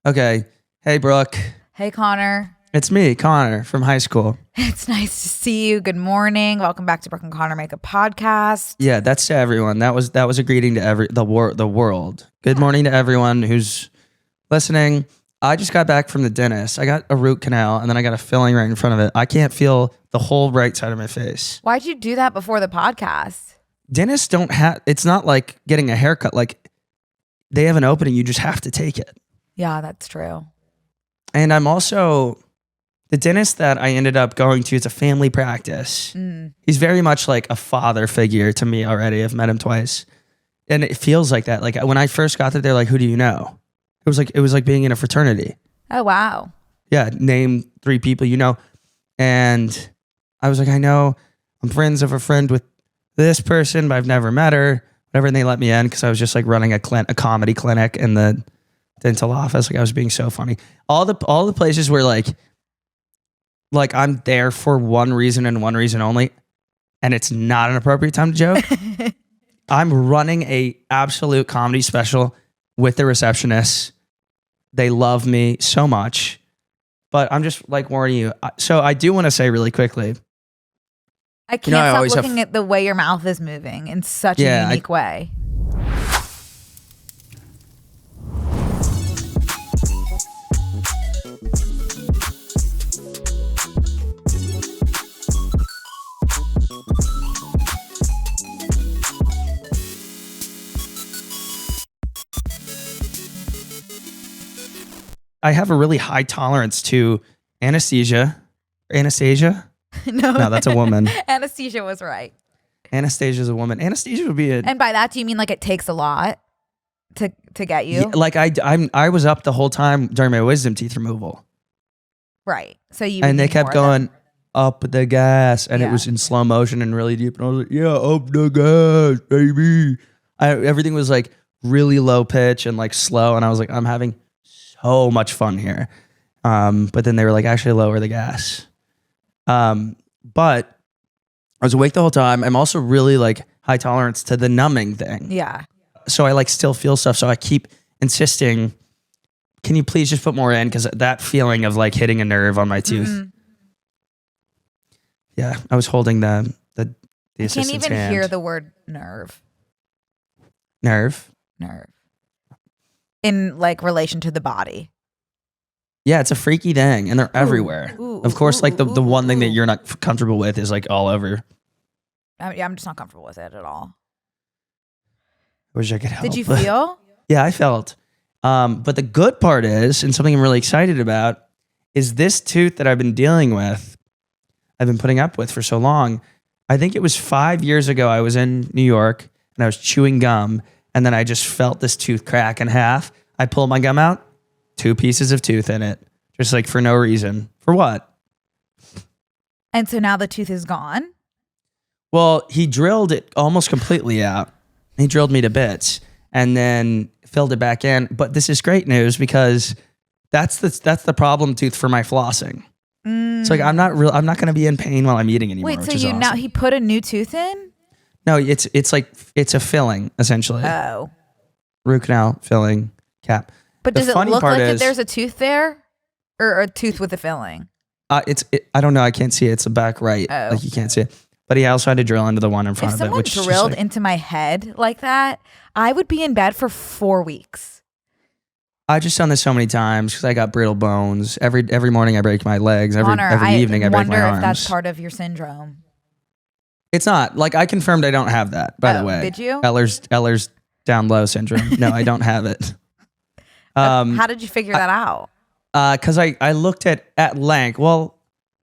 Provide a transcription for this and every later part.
Okay. Hey, Brooke. Hey, Connor. It's me, Connor, from high school. It's nice to see you. Good morning. Welcome back to Brooke and Connor Make a Podcast. Yeah, that's to everyone. That was a greeting to the world. Good morning to everyone who's listening. I just got back from the dentist. I got a root canal, and then I got a filling right in front of it. I can't feel the whole right side of my face. Why'd you do that before the podcast? Dentists don't have. It's not like getting a haircut. Like they have an opening. You just have to take it. Yeah, that's true. And I'm also the dentist that I ended up going to. It's a family practice. He's very much like a father figure to me already. I've met him twice, and it feels like that. Like when I first got there, they're like, "Who do you know?" It was like being in a fraternity. Oh wow. Yeah, name 3 people you know, and I was like, I know I'm friends of a friend with this person, but I've never met her. Whatever, and they let me in because I was just like running a comedy clinic in the dental office. Like I was being so funny. All the places where like I'm there for one reason and one reason only, and it's not an appropriate time to joke. I'm running a absolute comedy special with the receptionists. They love me so much, but I'm just like warning you. So I do want to say really quickly. I can't stop looking at the way your mouth is moving in such a unique way. I have a really high tolerance to anesthesia. Anastasia? No, that's a woman. Anesthesia was right. Anastasia is a woman. Anesthesia would be And by that, do you mean like it takes a lot to get you? Yeah, like I was up the whole time during my wisdom teeth removal. Right. So you and they kept going up the gas, and it was in slow motion and really deep. And I was like, "Yeah, up the gas, baby." Everything was like really low pitch and like slow, and I was like, "I'm having so much fun here." But then they were like, "Actually, lower the gas." But I was awake the whole time. I'm also really like high tolerance to the numbing thing. Yeah. So I like still feel stuff. So I keep insisting, can you please just put more in? Because that feeling of like hitting a nerve on my tooth. Mm-hmm. Yeah, I was holding the assistant's hand. I can't even hear the word nerve. Nerve? Nerve. In like relation to the body. Yeah, it's a freaky thing, and they're everywhere. Of course, like the one thing that you're not comfortable with is like all over. I'm just not comfortable with it at all. I wish I could help. Did you feel? Yeah, I felt. But the good part is, and something I'm really excited about, is this tooth that I've been dealing with, I've been putting up with for so long. I think it was 5 years ago I was in New York, and I was chewing gum, and then I just felt this tooth crack in half. I pulled my gum out. 2 pieces of tooth in it, just like for no reason. For what? And so now the tooth is gone? Well, he drilled it almost completely out. He drilled me to bits and then filled it back in. But this is great news because that's the problem tooth for my flossing. It's like I'm not going to be in pain while I'm eating anymore. Wait, so now he put a new tooth in? No, it's a filling essentially. Oh, root canal filling cap. But does it look like that there's a tooth there, or a tooth with a filling? I don't know. I can't see it. It's the back right. Oh. Like you can't see it. But he also had to drill into the one in front of it. If someone drilled into my head like that, I would be in bed for 4 weeks. I've just done this so many times because I got brittle bones. Every morning I break my legs. Every evening I break my arms. I wonder if that's part of your syndrome. It's not. Like I confirmed I don't have that, by the way. Did you? Ehlers down low syndrome. No, I don't have it. How did you figure that out? Because I looked at length. Well,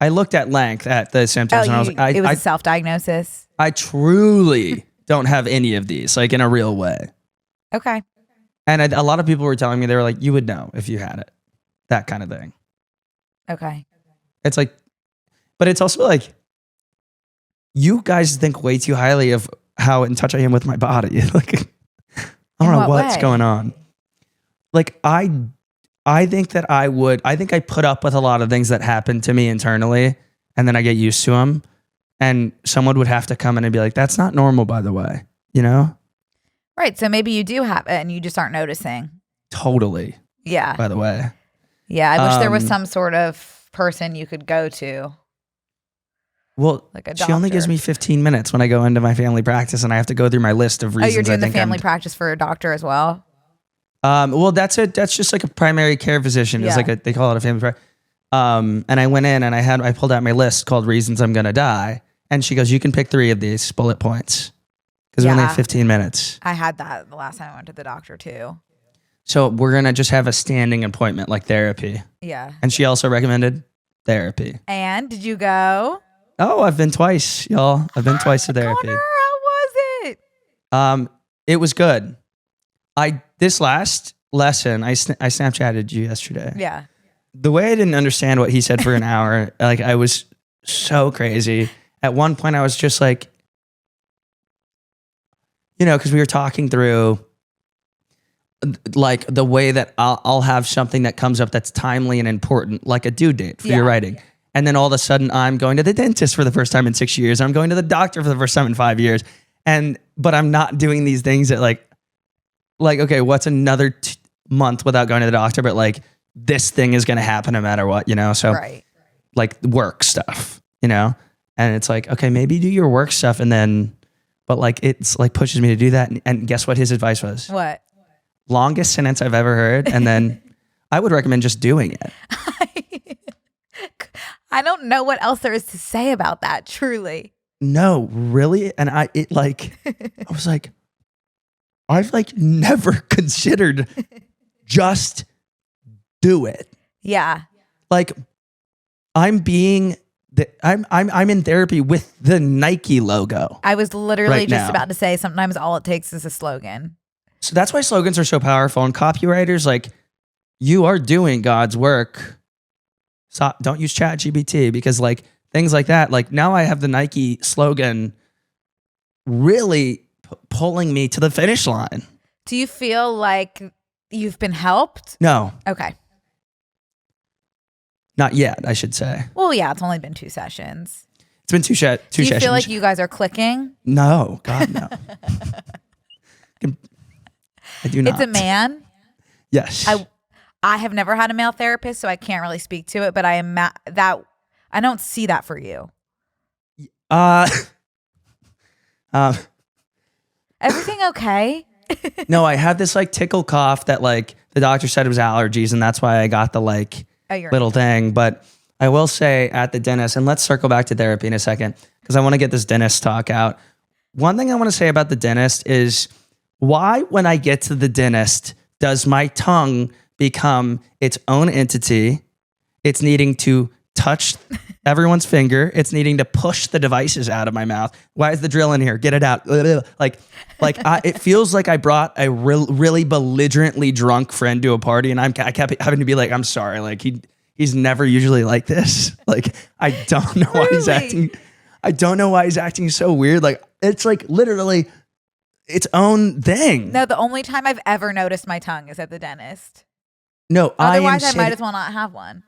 I looked at length at the symptoms, and I was like, it was a self-diagnosis. I truly don't have any of these, like in a real way. Okay. And a lot of people were telling me, they were like, you would know if you had it, that kind of thing. Okay. It's like, but it's also like, you guys think way too highly of how in touch I am with my body. Like, I don't know what's going on. Like I think that I think I put up with a lot of things that happen to me internally, and then I get used to them, and someone would have to come in and be like, that's not normal, by the way, you know? Right. So maybe you do have it and you just aren't noticing. Totally. Yeah. By the way. Yeah. I wish there was some sort of person you could go to. Well, like a doctor. She only gives me 15 minutes when I go into my family practice, and I have to go through my list of reasons. Oh, you're doing the family practice for a doctor as well? Well, that's just like a primary care physician. It's like they call it a family practice. And I went in and I pulled out my list called reasons I'm going to die. And she goes, you can pick 3 of these bullet points because we only have 15 minutes. I had that the last time I went to the doctor too. So we're going to just have a standing appointment like therapy. Yeah. And she also recommended therapy. And did you go? Oh, I've been twice, y'all. I've been twice to therapy. Connor, how was it? It was good. This last lesson, I Snapchatted you yesterday. Yeah. The way I didn't understand what he said for an hour, like I was so crazy. At one point I was just like, because we were talking through like the way that I'll have something that comes up that's timely and important, like a due date for your writing. And then all of a sudden I'm going to the dentist for the first time in 6 years. I'm going to the doctor for the first time in 5 years. But I'm not doing these things that like, okay, what's another month without going to the doctor? But like this thing is going to happen no matter what, So like work stuff, And it's like, okay, maybe do your work stuff. And then, but like, it's like pushes me to do that. And guess what his advice was? What? Longest sentence I've ever heard. And then I would recommend just doing it. I don't know what else there is to say about that, truly. No, really? And I was like, I've like never considered just do it. Yeah. Like I'm in therapy with the Nike logo. I was literally just about to say sometimes all it takes is a slogan. So that's why slogans are so powerful. And copywriters, like you are doing God's work. So don't use ChatGPT because like things like that. Like now I have the Nike slogan really pulling me to the finish line. Do you feel like you've been helped? No. Okay. Not yet, I should say. Well, yeah, it's only been 2 sessions. It's been two sessions. Do you feel like you guys are clicking? No, God, no. I do not. It's a man? Yes. I have never had a male therapist, so I can't really speak to it, but I don't see that for you. Everything okay? No, I had this like tickle cough that like the doctor said it was allergies, and that's why I got the like little thing. But I will say at the dentist, and let's circle back to therapy in a second, because I want to get this dentist talk out. One thing I want to say about the dentist is why, when I get to the dentist, does my tongue become its own entity? It's needing to touch everyone's finger. It's needing to push the devices out of my mouth. Why is the drill in here? Get it out. It feels like I brought a really belligerently drunk friend to a party, and I kept having to be like, I'm sorry. Like he's never usually like this. Like I don't know why he's acting. I don't know why he's acting so weird. Like it's like literally its own thing. No, the only time I've ever noticed my tongue is at the dentist. No, otherwise I might as well not have one.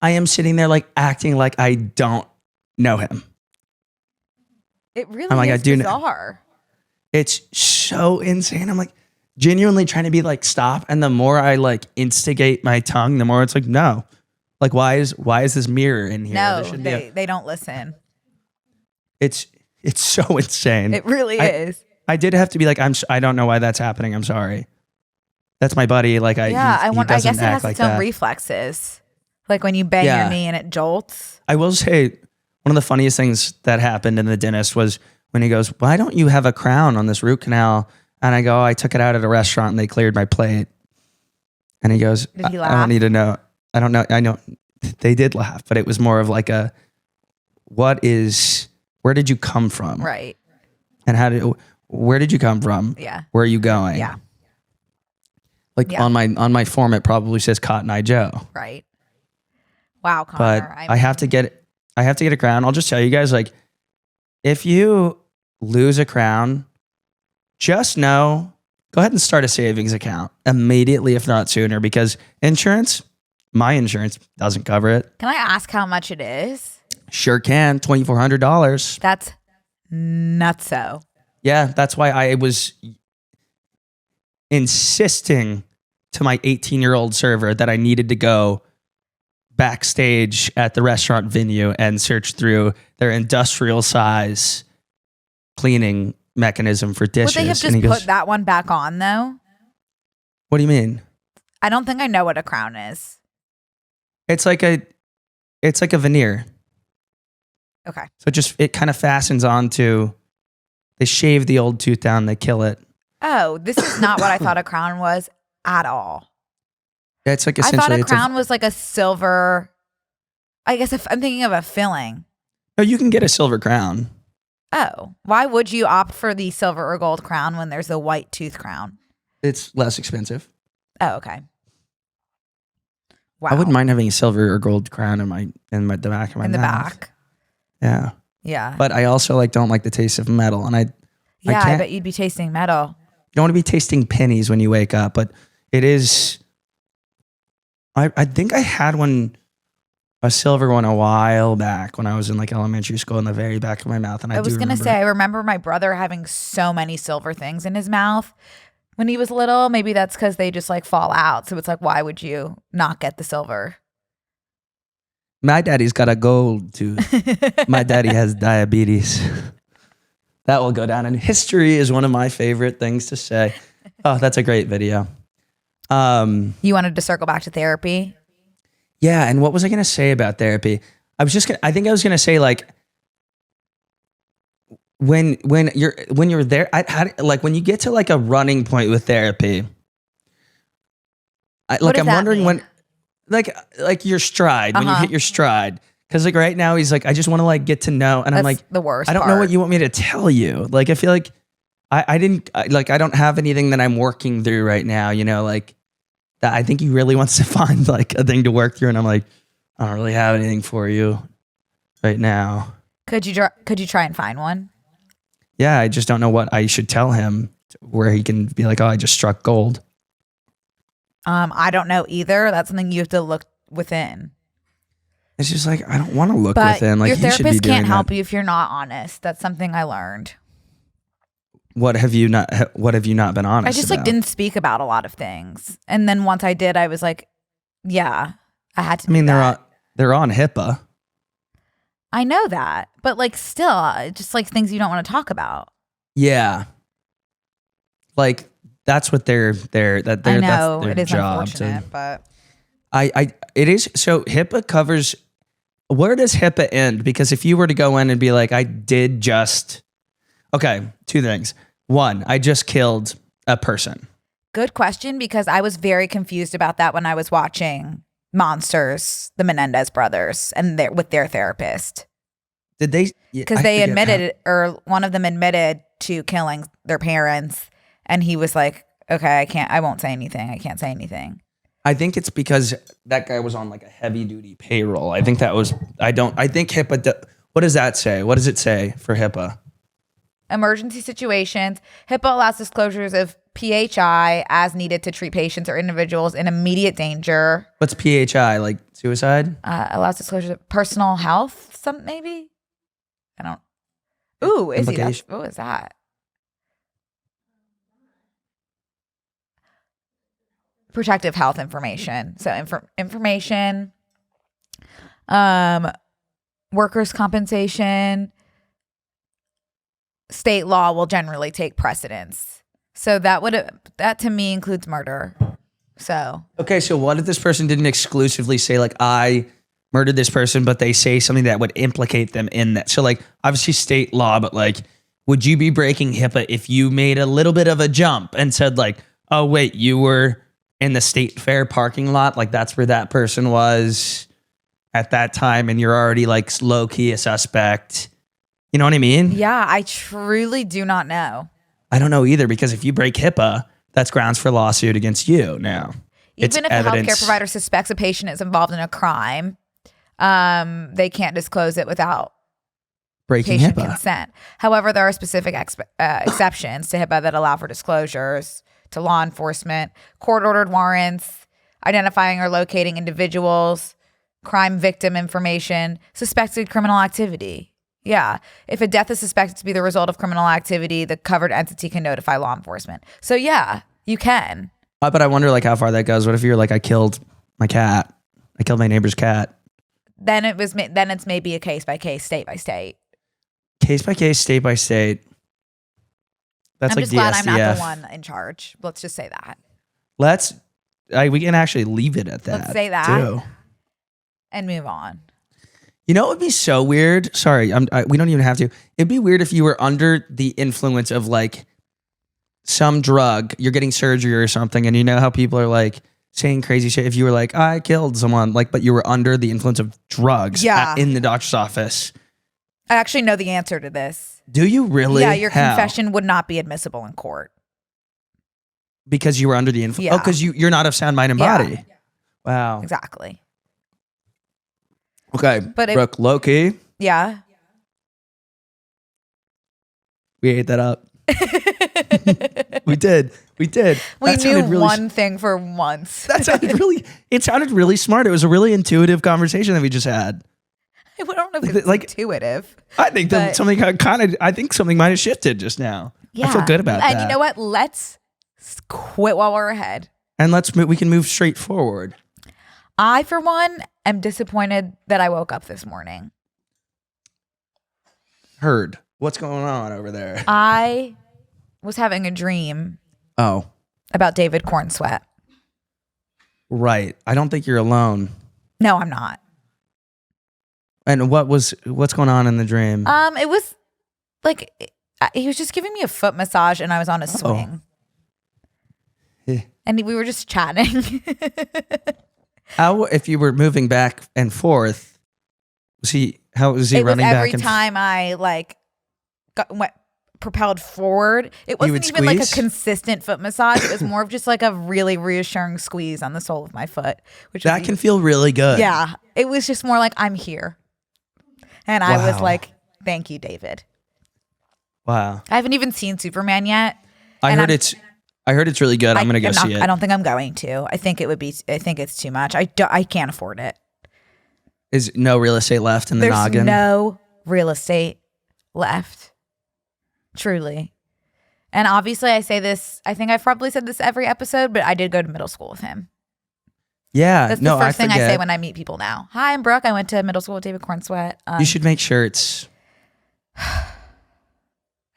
I am sitting there like acting like I don't know him. It really is bizarre. It's so insane. I'm like genuinely trying to be like, stop. And the more I like instigate my tongue, the more it's like, no. Like, why is this mirror in here? No, they don't listen. It's so insane. It really is. I did have to be like, I don't know why that's happening. I'm sorry. That's my buddy. Like I guess it has its own reflexes. Like when you bang your knee and it jolts. I will say one of the funniest things that happened in the dentist was when he goes, why don't you have a crown on this root canal? And I go, I took it out at a restaurant and they cleared my plate. And he goes, did he laugh? I don't need to know. I don't know. I know they did laugh, but it was more of like where did you come from? Right. And where did you come from? Yeah. Where are you going? Yeah. Like on my form, it probably says Cotton Eye Joe. Right. Wow, Connor. But I have to get a crown. I'll just tell you guys, like, if you lose a crown, just know, go ahead and start a savings account immediately, if not sooner, because my insurance doesn't cover it. Can I ask how much it is? Sure can. $2,400. That's nutso. Yeah, that's why I was insisting to my 18-year-old server that I needed to go backstage at the restaurant venue and search through their industrial size cleaning mechanism for dishes. Would they have just put that one back on though? What do you mean? I don't think I know what a crown is. It's like a veneer. Okay. So it kind of fastens onto, they shave the old tooth down, they kill it. Oh, this is not what I thought a crown was at all. Yeah, it's like I essentially. thought a crown was like a silver. I guess if I'm thinking of a filling. No, you can get a silver crown. Oh, why would you opt for the silver or gold crown when there's a white tooth crown? It's less expensive. Oh, okay. Wow. I wouldn't mind having a silver or gold crown in the back of my mouth. In the back. Yeah. Yeah. But I also don't like the taste of metal, and I bet you'd be tasting metal. You don't want to be tasting pennies when you wake up, but it is. I think I had a silver one a while back when I was in elementary school in the very back of my mouth, and I was gonna say I remember my brother having so many silver things in his mouth when he was little. Maybe that's because they just fall out. So it's why would you not get the silver? My daddy's got a gold tooth. My daddy has diabetes. That will go down in history is one of my favorite things to say. Oh, that's a great video. You wanted to circle back to therapy? Yeah, and what was I going to say about therapy? I think I was going to say when you're there, when you get to a running point with therapy. I'm wondering when your stride, when you hit your stride. Because right now he's I just want to get to know, and That's the worst. I don't know what you want me to tell you. I feel I don't have anything that I'm working through right now. That I think he really wants to find a thing to work through, and I'm I don't really have anything for you right now. Could you try and find one? Yeah, I just don't know what I should tell him where he can be oh, I just struck gold. I don't know either. That's something you have to look within. It's just I don't want to look within. Your you should be therapist doing can't help that. you if you're not honest. That's something I learned. What have you not been honest I just about? didn't speak about a lot of things. And then once I did, I was yeah, I had to do that. they're on HIPAA. I know that. But still, just things you don't want to talk about. Yeah. That's what they're I know, that's their it is job. unfortunate, but It is. So HIPAA covers, where does HIPAA end? Because if you were to go in and be I did just, okay, two things. One, I just killed a person. good question, because I was very confused about that when I was watching Monsters, the Menendez brothers, and with their therapist. Did they? Because they admitted, or one of them admitted to killing their parents, and he was okay, I won't say anything. I can't say anything. I think it's because that guy was on a heavy duty payroll. I think that was, I think HIPAA, what does that say? What does it say for HIPAA? Emergency situations. HIPAA allows disclosures of PHI as needed to treat patients or individuals in immediate danger. What's PHI? Suicide? Allows disclosures of personal health, maybe? I don't. Ooh, is he? What is that? Protective health information. So information, workers' compensation, state law will generally take precedence. So that to me includes murder. So okay, so what if this person didn't exclusively say I murdered this person, but they say something that would implicate them in that? So obviously state law, but would you be breaking HIPAA if you made a little bit of a jump and said oh wait, you were in the state fair parking lot, that's where that person was at that time, and you're already low key a suspect? You know what I mean? yeah, I truly do not know. I don't know either, because if you break HIPAA, that's grounds for lawsuit against you now. Even if a healthcare provider suspects a patient is involved in a crime, they can't disclose it without breaking patient HIPAA consent. However, there are specific exceptions to HIPAA that allow for disclosures to law enforcement, court-ordered warrants, identifying or locating individuals, crime victim information, suspected criminal activity. Yeah. If a death is suspected to be the result of criminal activity, the covered entity can notify law enforcement. So yeah, you can. But I wonder like how far that goes. What if you're like, I killed my cat. I killed my neighbor's cat. Then it's maybe a case by case, state by state. Case by case, state by state. That's I'm like just glad I'm not DSDF. the one in charge. Let's just say that. We can actually leave it at that. Let's say that. Too. And move on. You know, it would be so weird. Sorry, we don't even have to. It'd be weird if you were under the influence of like some drug, you're getting surgery or something, and you know how people are like saying crazy shit. If you were like, I killed someone, like, but you were under the influence of drugs in the doctor's office. I actually know the answer to this. Do you really? Yeah, your confession would not be admissible in court. Because you were under the influence? Yeah. Oh, because you're not of sound mind and body. Yeah. Wow. Exactly. Okay, But Brooke, low key, yeah. we ate that up. We did. We knew one thing for once. It sounded really smart. It was a really intuitive conversation that we just had. I don't know if it's like intuitive. I think that something might have shifted just now. Yeah. I feel good about that. And you know what? Let's quit while we're ahead. And we can move straight forward. I, for one, am disappointed that I woke up this morning. Heard. What's going on over there? I was having a dream about David Corenswet. Right. I don't think you're alone. No, I'm not. And what's going on in the dream? It was like he was just giving me a foot massage, and I was on a swing. And we were just chatting. How, if you were moving back and forth, was he running back? Every time I went propelled forward, it wasn't even like a consistent foot massage. It was more of just like a really reassuring squeeze on the sole of my foot, which that can feel really good. Yeah, it was just more like I'm here, and I was like, "Thank you, David." Wow. I haven't even seen Superman yet. I heard it's really good. I'm gonna go see it. I don't think I'm going to. I think it's too much. I can't afford it. Is no real estate left in the noggin? There's no real estate left. Truly. And obviously I say this, I think I've probably said this every episode, but I did go to middle school with him. Yeah. That's the first thing I say when I meet people now. Hi, I'm Brooke. I went to middle school with David Corenswet. You should make shirts. I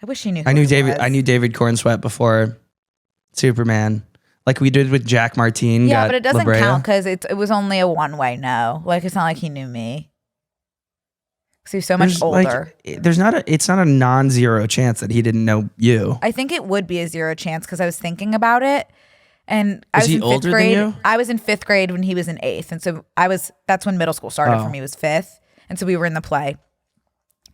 wish you knew who I knew David Corenswet before Superman. Like we did with Jack Martin. Yeah, but it doesn't count because it was only a one-way no. Like it's not like he knew me. Because he was so much older. It's not a non-zero chance that he didn't know you. I think it would be a zero chance because I was thinking about it. And I was he in older fifth grade. than you? I was in fifth grade when he was in eighth. And so that's when middle school started for me, was fifth. And so we were in the play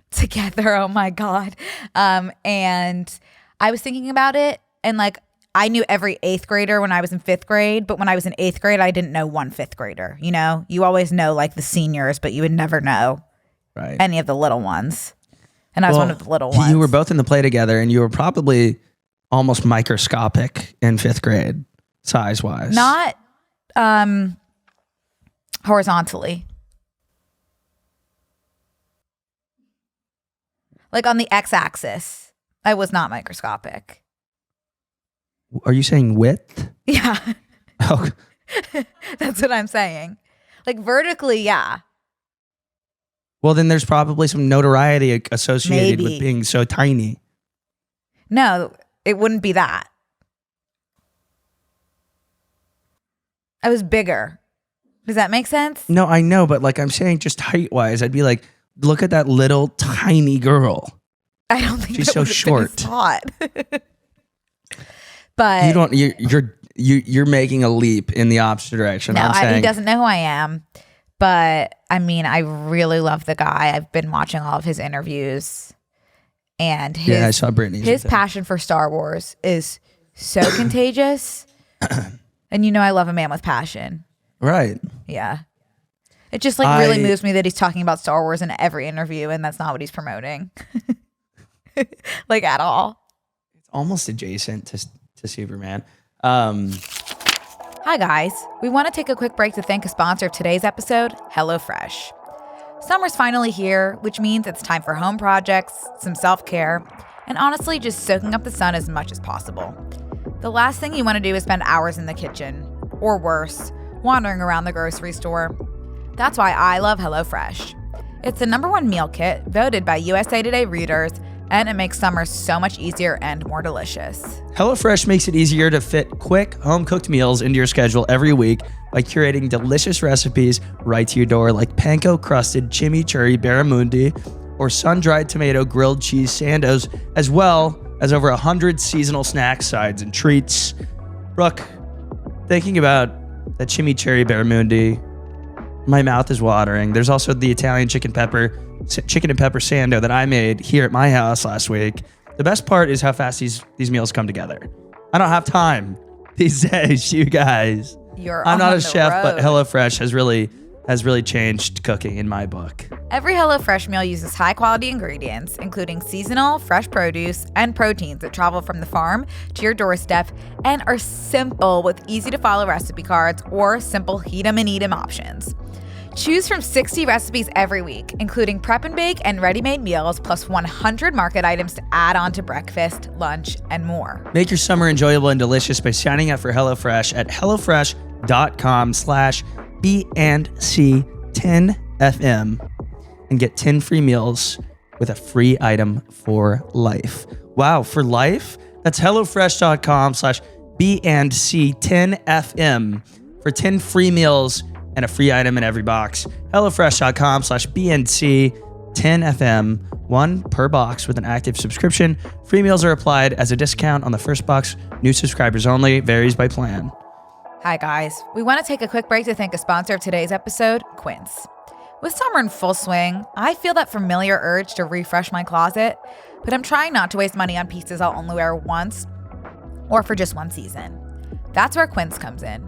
together. Oh my God. And I was thinking about it, and like I knew every eighth grader when I was in fifth grade, but when I was in eighth grade, I didn't know one fifth grader. You know, you always know like the seniors, but you would never know any of the little ones. And I was one of the little ones. You were both in the play together, and you were probably almost microscopic in fifth grade, size wise. Not horizontally. Like on the x-axis, I was not microscopic. Are you saying width? Yeah. Oh. That's what I'm saying. Like vertically, yeah. Well, then there's probably some notoriety associated with being so tiny. No, it wouldn't be that. I was bigger. Does that make sense? No, I know, but like I'm saying just height-wise, I'd be like, look at that little tiny girl. I don't think she's so short. But you're making a leap in the opposite direction. No, I'm saying. He doesn't know who I am. But I mean, I really love the guy. I've been watching all of his interviews, and I saw Brittany's. His passion for Star Wars is so contagious. And you know, I love a man with passion. Right. Yeah. It just like really moves me that he's talking about Star Wars in every interview, and that's not what he's promoting. Like at all. It's almost adjacent to Superman. Hi guys. We want to take a quick break to thank a sponsor of today's episode, HelloFresh. Summer's finally here, which means it's time for home projects, some self-care, and honestly just soaking up the sun as much as possible. The last thing you want to do is spend hours in the kitchen, or worse, wandering around the grocery store. That's why I love HelloFresh. It's the #1 meal kit voted by USA Today readers, and it makes summer so much easier and more delicious. HelloFresh makes it easier to fit quick, home-cooked meals into your schedule every week by curating delicious recipes right to your door, like panko-crusted chimichurri barramundi or sun-dried tomato grilled cheese sandos, as well as over 100 seasonal snacks, sides, and treats. Brooke, thinking about that chimichurri barramundi, my mouth is watering. There's also the Italian chicken and pepper sando that I made here at my house last week. The best part is how fast these meals come together. I don't have time these days, you guys. I'm not a chef, but HelloFresh has really changed cooking in my book. Every HelloFresh meal uses high-quality ingredients, including seasonal, fresh produce, and proteins that travel from the farm to your doorstep and are simple with easy-to-follow recipe cards or simple heat 'em and eat 'em options. Choose from 60 recipes every week, including prep and bake and ready-made meals, plus 100 market items to add on to breakfast, lunch, and more. Make your summer enjoyable and delicious by signing up for HelloFresh at hellofresh.com/BNC10FM and get 10 free meals with a free item for life. Wow, for life? That's hellofresh.com/BNC10FM for 10 free meals and a free item in every box. hellofresh.com/BNC10FM, one per box with an active subscription. Free meals are applied as a discount on the first box. New subscribers only, varies by plan. Hi guys, we want to take a quick break to thank a sponsor of today's episode, Quince. With summer in full swing, I feel that familiar urge to refresh my closet, but I'm trying not to waste money on pieces I'll only wear once or for just one season. That's where Quince comes in.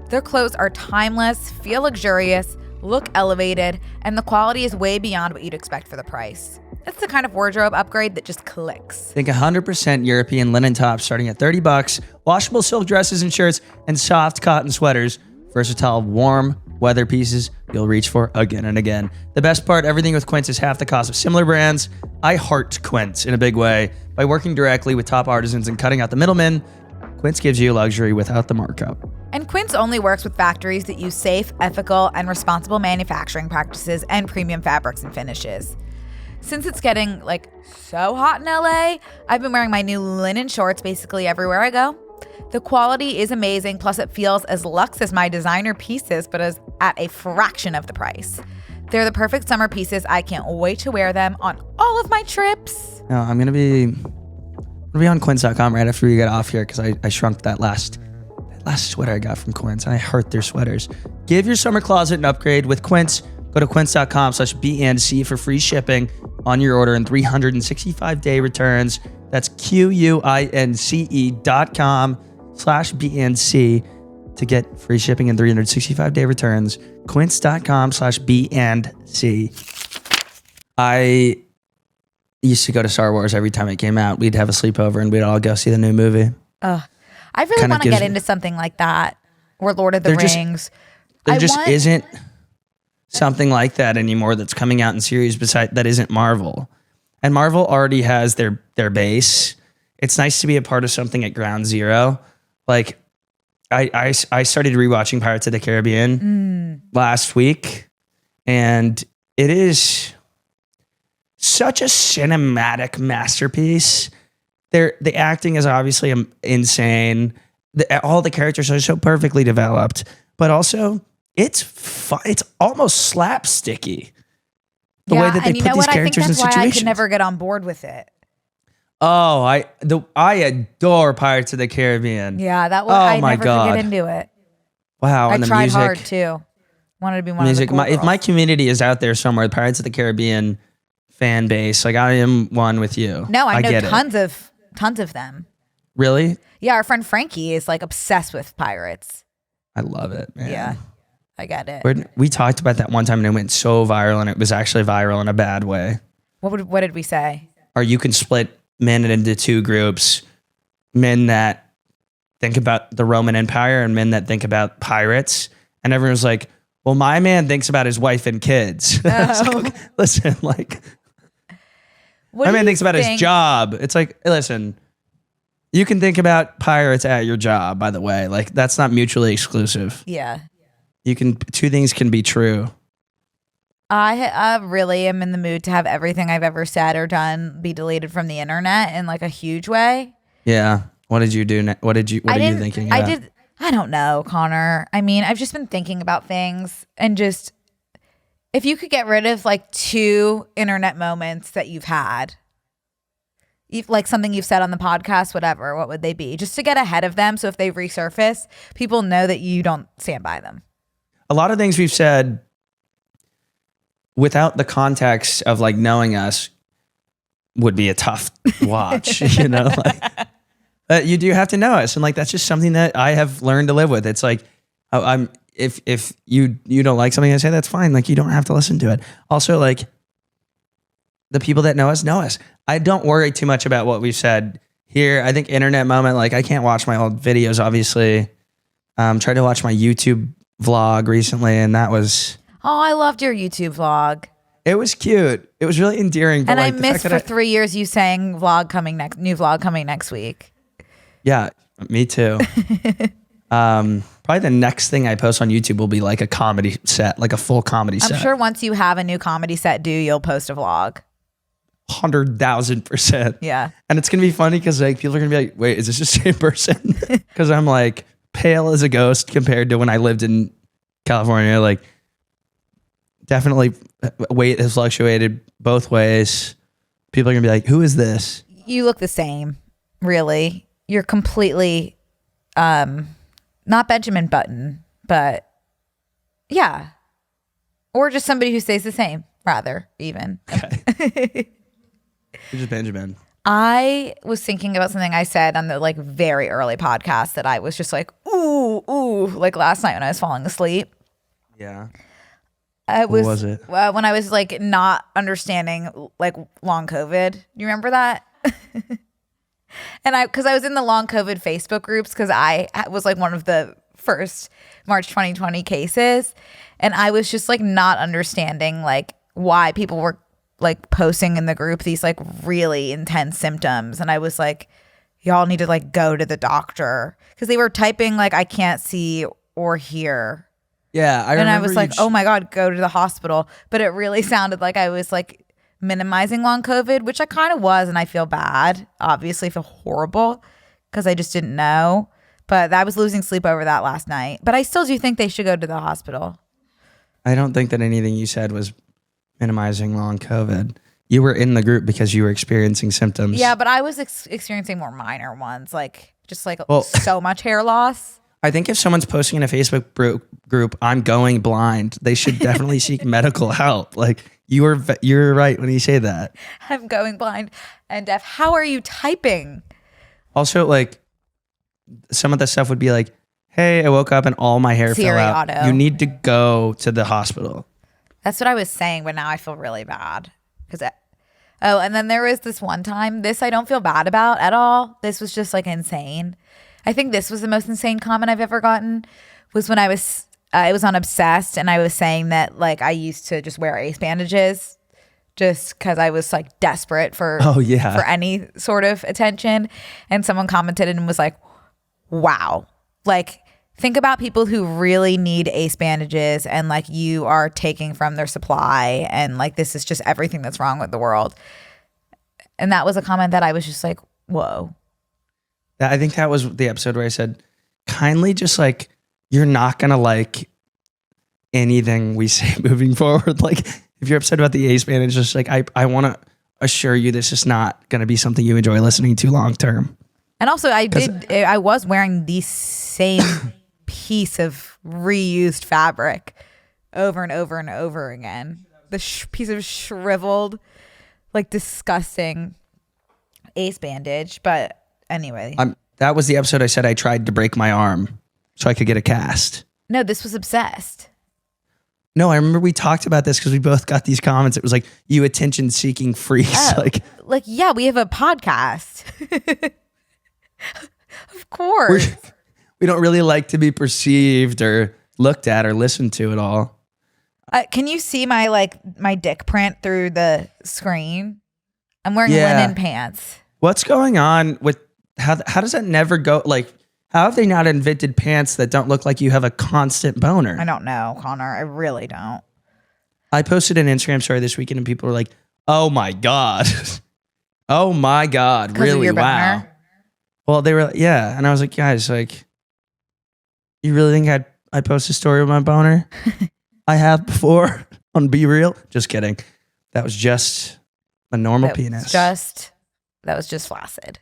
Their clothes are timeless, feel luxurious, look elevated, and the quality is way beyond what you'd expect for the price. It's the kind of wardrobe upgrade that just clicks. Think 100% European linen tops starting at $30, washable silk dresses and shirts, and soft cotton sweaters. Versatile, warm weather pieces you'll reach for again and again. The best part, everything with Quince is half the cost of similar brands. I heart Quince in a big way. By working directly with top artisans and cutting out the middlemen, Quince gives you luxury without the markup. And Quince only works with factories that use safe, ethical, and responsible manufacturing practices and premium fabrics and finishes. Since it's getting so hot in LA, I've been wearing my new linen shorts basically everywhere I go. The quality is amazing, plus it feels as luxe as my designer pieces, but is at a fraction of the price. They're the perfect summer pieces. I can't wait to wear them on all of my trips. No, I'm gonna be on Quince.com right after we get off here because I shrunk that last sweater I got from Quince. I heart their sweaters. Give your summer closet an upgrade with Quince. Go to quince.com/BNC for free shipping on your order and 365-day returns. That's QUINCE.com/BNC to get free shipping and 365-day returns. Quince.com/BNC. I used to go to Star Wars every time it came out. We'd have a sleepover and we'd all go see the new movie. I really want to get into something like that, or Lord of the Rings. There isn't something like that anymore that's coming out in series that isn't Marvel. And Marvel already has their base. It's nice to be a part of something at ground zero. Like I started rewatching Pirates of the Caribbean last week, and it is such a cinematic masterpiece. The acting is obviously insane. All the characters are so perfectly developed, but also it's almost slapsticky. The way that they put these characters in situations. I think that's why I could never get on board with it. Oh, I adore Pirates of the Caribbean. Yeah, that was. I never could get into it. Wow, I and the tried music, hard too. Wanted to be one of the cool girls. If my community is out there somewhere, the Pirates of the Caribbean fan base, I am one with you. No, I know tons of them. Really? Yeah, our friend Frankie is obsessed with pirates. I love it, man. Yeah, I get it. We talked about that one time and it went so viral, and it was actually viral in a bad way. What did we say? Or you can split men into two groups: men that think about the Roman Empire and men that think about pirates. And everyone's like, well, my man thinks about his wife and kids. Oh. Listen, my man thinks about his job. It's like, listen, You can think about pirates at your job, by the way. Like, that's not mutually exclusive. Yeah. Two things can be true. I really am in the mood to have everything I've ever said or done be deleted from the internet in like a huge way. Yeah. What did you do? What are you thinking about? I don't know, Connor. I mean, I've just been thinking about things and just, if you could get rid of like 2 internet moments that you've had, like something you've said on the podcast, whatever, what would they be? Just to get ahead of them. So if they resurface, people know that you don't stand by them. A lot of things we've said without the context of like knowing us would be a tough watch, you know, like, you do have to know us. And like, that's just something that I have learned to live with. It's like, if you don't like something I say, that's fine. Like, you don't have to listen to it. Also, like, the people that know us. I don't worry too much about what we've said here. I think internet moment, like, I can't watch my old videos, obviously. Tried to watch my YouTube vlog recently, and that was... Oh, I loved your YouTube vlog. It was cute. It was really endearing. But and like, I missed for 3 years you saying new vlog coming next week. Yeah, me too. Probably the next thing I post on YouTube will be like a comedy set, like a full comedy set. I'm sure once you have a new comedy set due, you'll post a vlog. 100,000%. Yeah. And it's going to be funny because like people are going to be like, wait, is this the same person? Because I'm like pale as a ghost compared to when I lived in California. Like, definitely weight has fluctuated both ways. People are going to be like, who is this? You look the same, really. You're completely, not Benjamin Button, but yeah. Or just somebody who stays the same, rather, even. Okay. You're just Benjamin. I was thinking about something I said on the like very early podcast that I was just like, ooh, like last night when I was falling asleep. Yeah. What was it? When I was like not understanding like long COVID. You remember that? And because I was in the long COVID Facebook groups because I was like one of the first March 2020 cases. And I was just like not understanding like why people were like posting in the group these like really intense symptoms. And I was like, y'all need to like go to the doctor because they were typing like, I can't see or hear. Yeah. I was like, oh my God, go to the hospital. But it really sounded like I was like minimizing long COVID, which I kind of was. And I feel bad. Obviously, I feel horrible because I just didn't know. But I was losing sleep over that last night. But I still do think they should go to the hospital. I don't think that anything you said was minimizing long COVID. You were in the group because you were experiencing symptoms. Yeah, but I was experiencing more minor ones, like just like so much hair loss. I think if someone's posting in a Facebook group, I'm going blind, they should definitely seek medical help. Like you're right when you say that. I'm going blind and deaf. How are you typing? Also, like some of the stuff would be like, hey, I woke up and all my hair fell out. Auto. You need to go to the hospital. That's what I was saying, but now I feel really bad. And then there was this one time, this I don't feel bad about at all. This was just like insane. I think this was the most insane comment I've ever gotten was when it was on Obsessed and I was saying that like I used to just wear ace bandages just because I was like desperate for any sort of attention. And someone commented and was like, wow, like think about people who really need ace bandages and like you are taking from their supply and like this is just everything that's wrong with the world. And that was a comment that I was just like, whoa. I think that was the episode where I said, kindly just like, you're not going to like anything we say moving forward. Like if you're upset about the ace bandage, just like, I want to assure you this is not going to be something you enjoy listening to long term. And also I was wearing the same piece of reused fabric over and over and over again. The piece of shriveled, like disgusting ace bandage. But anyway. That was the episode I said I tried to break my arm so I could get a cast. No, this was Obsessed. No, I remember we talked about this because we both got these comments. It was like, you attention-seeking freaks. Oh, like, yeah, we have a podcast. Of course. We don't really like to be perceived or looked at or listened to at all. Can you see my dick print through the screen? I'm wearing linen pants. What's going on with how does that never go? Like, how have they not invented pants that don't look like you have a constant boner? I don't know, Connor. I really don't. I posted an Instagram story this weekend and people were like, oh my God. Oh my God. 'Cause of Really? your Wow. boner? Well, they were like, yeah. And I was like, guys, like, you really think I post a story with my boner? I have before on Be Real? Just kidding. That was just a normal penis. That was just flaccid.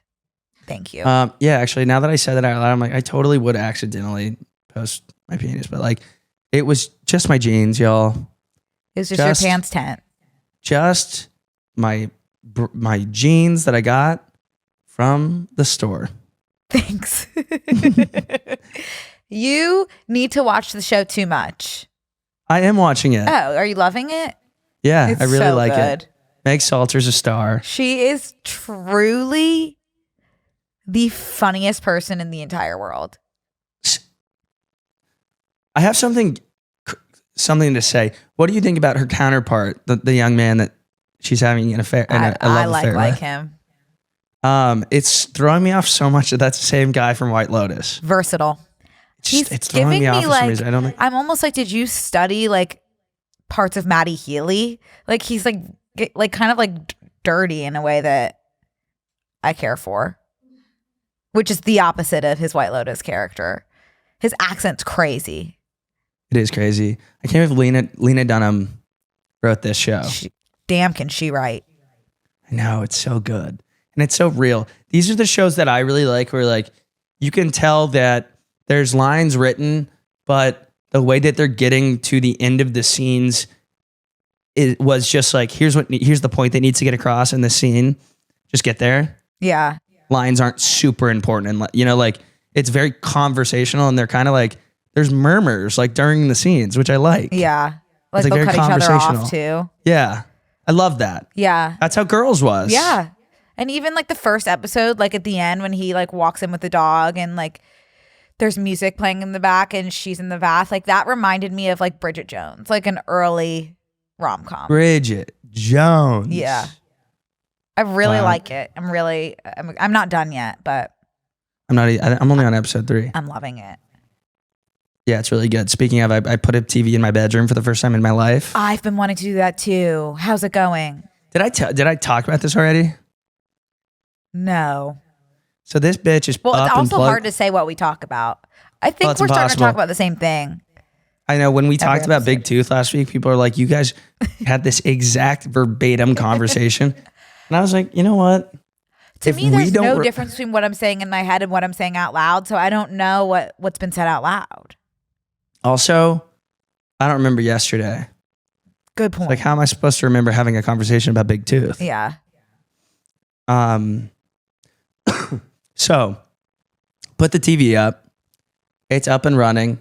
Thank you. Yeah, actually, now that I said that out loud, I'm like, I totally would accidentally post my penis, but like, it was just my jeans, y'all. It was just your pants tent. Just my jeans that I got from the store. Thanks. You need to watch the show Too Much. I am watching it. Oh, are you loving it? Yeah, It's I really so like good. it. Meg Stalter's a star. She is truly the funniest person in the entire world. I have something to say. What do you think about her counterpart, the young man that she's having an affair? I like him. It's throwing me off so much that that's the same guy from White Lotus. Versatile. It's throwing me off for some reason. I don't think. I'm almost like, did you study like parts of Maddie Healy? Like he's like kind of like dirty in a way that I care for, which is the opposite of his White Lotus character. His accent's crazy. It is crazy. I can't believe Lena Dunham wrote this show. Damn, can she write? I know, it's so good. And it's so real. These are the shows that I really like where like you can tell that there's lines written, but the way that they're getting to the end of the scenes it was just like, here's the point that needs to get across in the scene. Just get there. Yeah. Lines aren't super important. And like it's very conversational and they're kind of like, there's murmurs like during the scenes, which I like. Yeah. Like it's they'll very cut each other conversational. off too. Yeah. I love that. Yeah. That's how Girls was. Yeah. And even like the first episode, like at the end when he like walks in with the dog and like there's music playing in the back and she's in the bath, like that reminded me of like Bridget Jones, like an early rom-com. Bridget Jones. Yeah. I really like it. I'm not done yet, but I'm only on episode 3. I'm loving it. Yeah, it's really good. Speaking of, I put a TV in my bedroom for the first time in my life. I've been wanting to do that too. How's it going? Did I talk about this already? No. So this bitch is Well, it's up and also plugged. hard to say what we talk about. I think it's we're starting to impossible. talk about the same thing. I know when we talked Every about episode. Big Tooth last week, people are like, you guys had this exact verbatim conversation. And I was like, you know what? To me, there's no difference between what I'm saying in my head and what I'm saying out loud. So I don't know what's been said out loud. Also, I don't remember yesterday. Good point. Like, how am I supposed to remember having a conversation about Big Tooth? Yeah. So, put the TV up. It's up and running.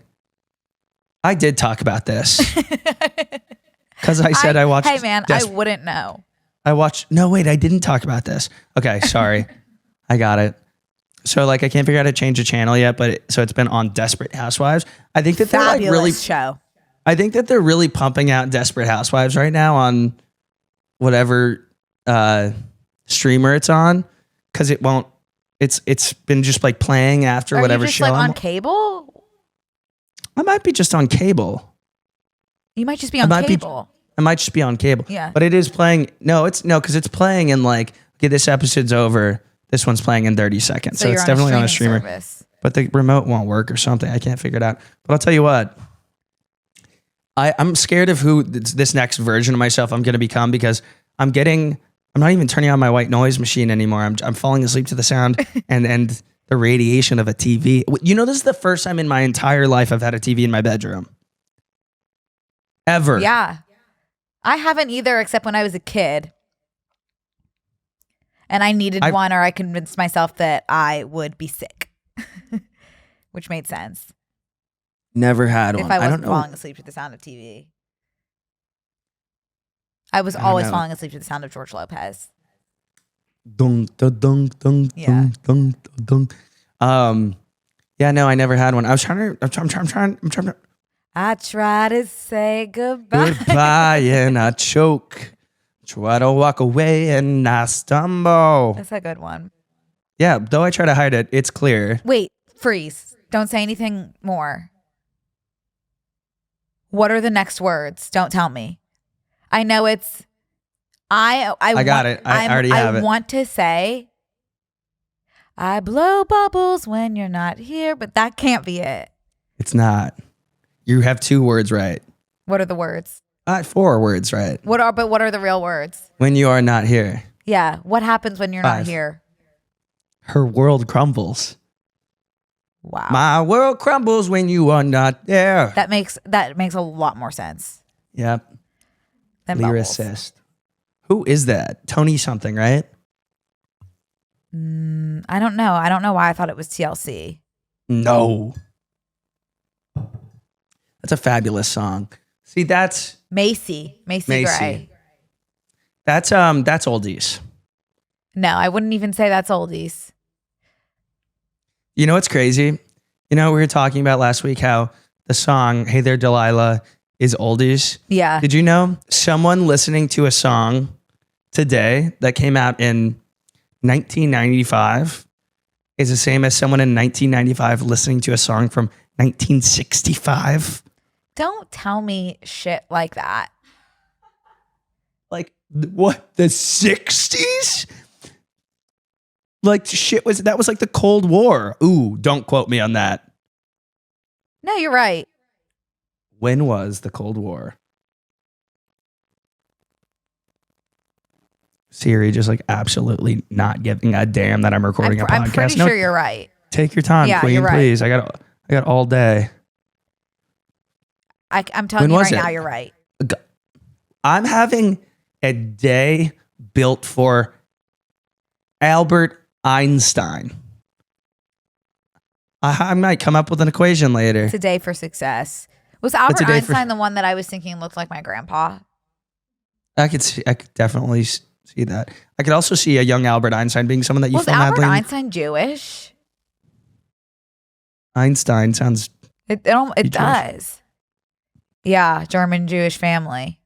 I did talk about this because I said I watched. Hey man, I wouldn't know. No, wait, I didn't talk about this. Okay, sorry. I got it. So like, I can't figure out how to change the channel yet, but so it's been on Desperate Housewives. I think that they're like really show. I think that they're really pumping out Desperate Housewives right now on whatever streamer it's on because it won't. It's been just like playing after Are whatever you just show. like I'm on cable? I might be just on cable. You might just be on cable. I might just be on cable. Yeah. But it is playing. No, because it's playing in like, okay, this episode's over. This one's playing in 30 seconds. So it's definitely on a streamer. Service. But the remote won't work or something. I can't figure it out. But I'll tell you what. I'm scared of who this next version of myself I'm going to become because I'm not even turning on my white noise machine anymore. I'm falling asleep to the sound and the radiation of a TV. This is the first time in my entire life I've had a TV in my bedroom. Ever. Yeah. I haven't either, except when I was a kid. And I needed one, or I convinced myself that I would be sick, which made sense. Never had one. If I wasn't don't know. falling asleep to the sound of TV. I was always falling asleep to the sound of George Lopez. Dun, dun, dun, dun, Yeah. dun, dun, dun. Yeah, no, I never had one. I'm trying to I try to say goodbye. goodbye and I choke. Try to walk away and I stumble. That's a good one. Yeah, though I try to hide it, it's clear. Wait, freeze. Don't say anything more. What are the next words? Don't tell me. I know it's. I got it. I already have it. I want to say, I blow bubbles when you're not here, but that can't be it. It's not. You have 2 words right. What are the words? 4 words right. What are the real words? When you are not here. Yeah. What happens when you're 5. not here? Her world crumbles. Wow. My world crumbles when you are not there. That makes a lot more sense. Yep. Than bubbles. Lyricist. Who is that? Tony something, right? I don't know. I don't know why I thought it was TLC. No. That's a fabulous song. See, that's Macy Gray. That's Oldies. No, I wouldn't even say that's Oldies. You know what's crazy? You know, we were talking about last week how the song Hey There Delilah is Oldies. Yeah. Did you know someone listening to a song today that came out in 1995 is the same as someone in 1995 listening to a song from 1965? Don't tell me shit like that. Like, what? The 60s? Like, that was like the Cold War. Ooh, don't quote me on that. No, you're right. When was the Cold War? Siri just like absolutely not giving a damn that I'm recording a podcast. I'm pretty sure you're right. Take your time, Yeah, Queen, you're right. please. I got all day. I'm telling When you was right it? now, you're right. I'm having a day built for Albert Einstein. I might come up with an equation later. It's a day for success. Was Albert Einstein the one that I was thinking looked like my grandpa? I could definitely see that. I could also see a young Albert Einstein being someone that you was feel Albert madly. Einstein Jewish? Einstein sounds. It does. Yeah, German Jewish family.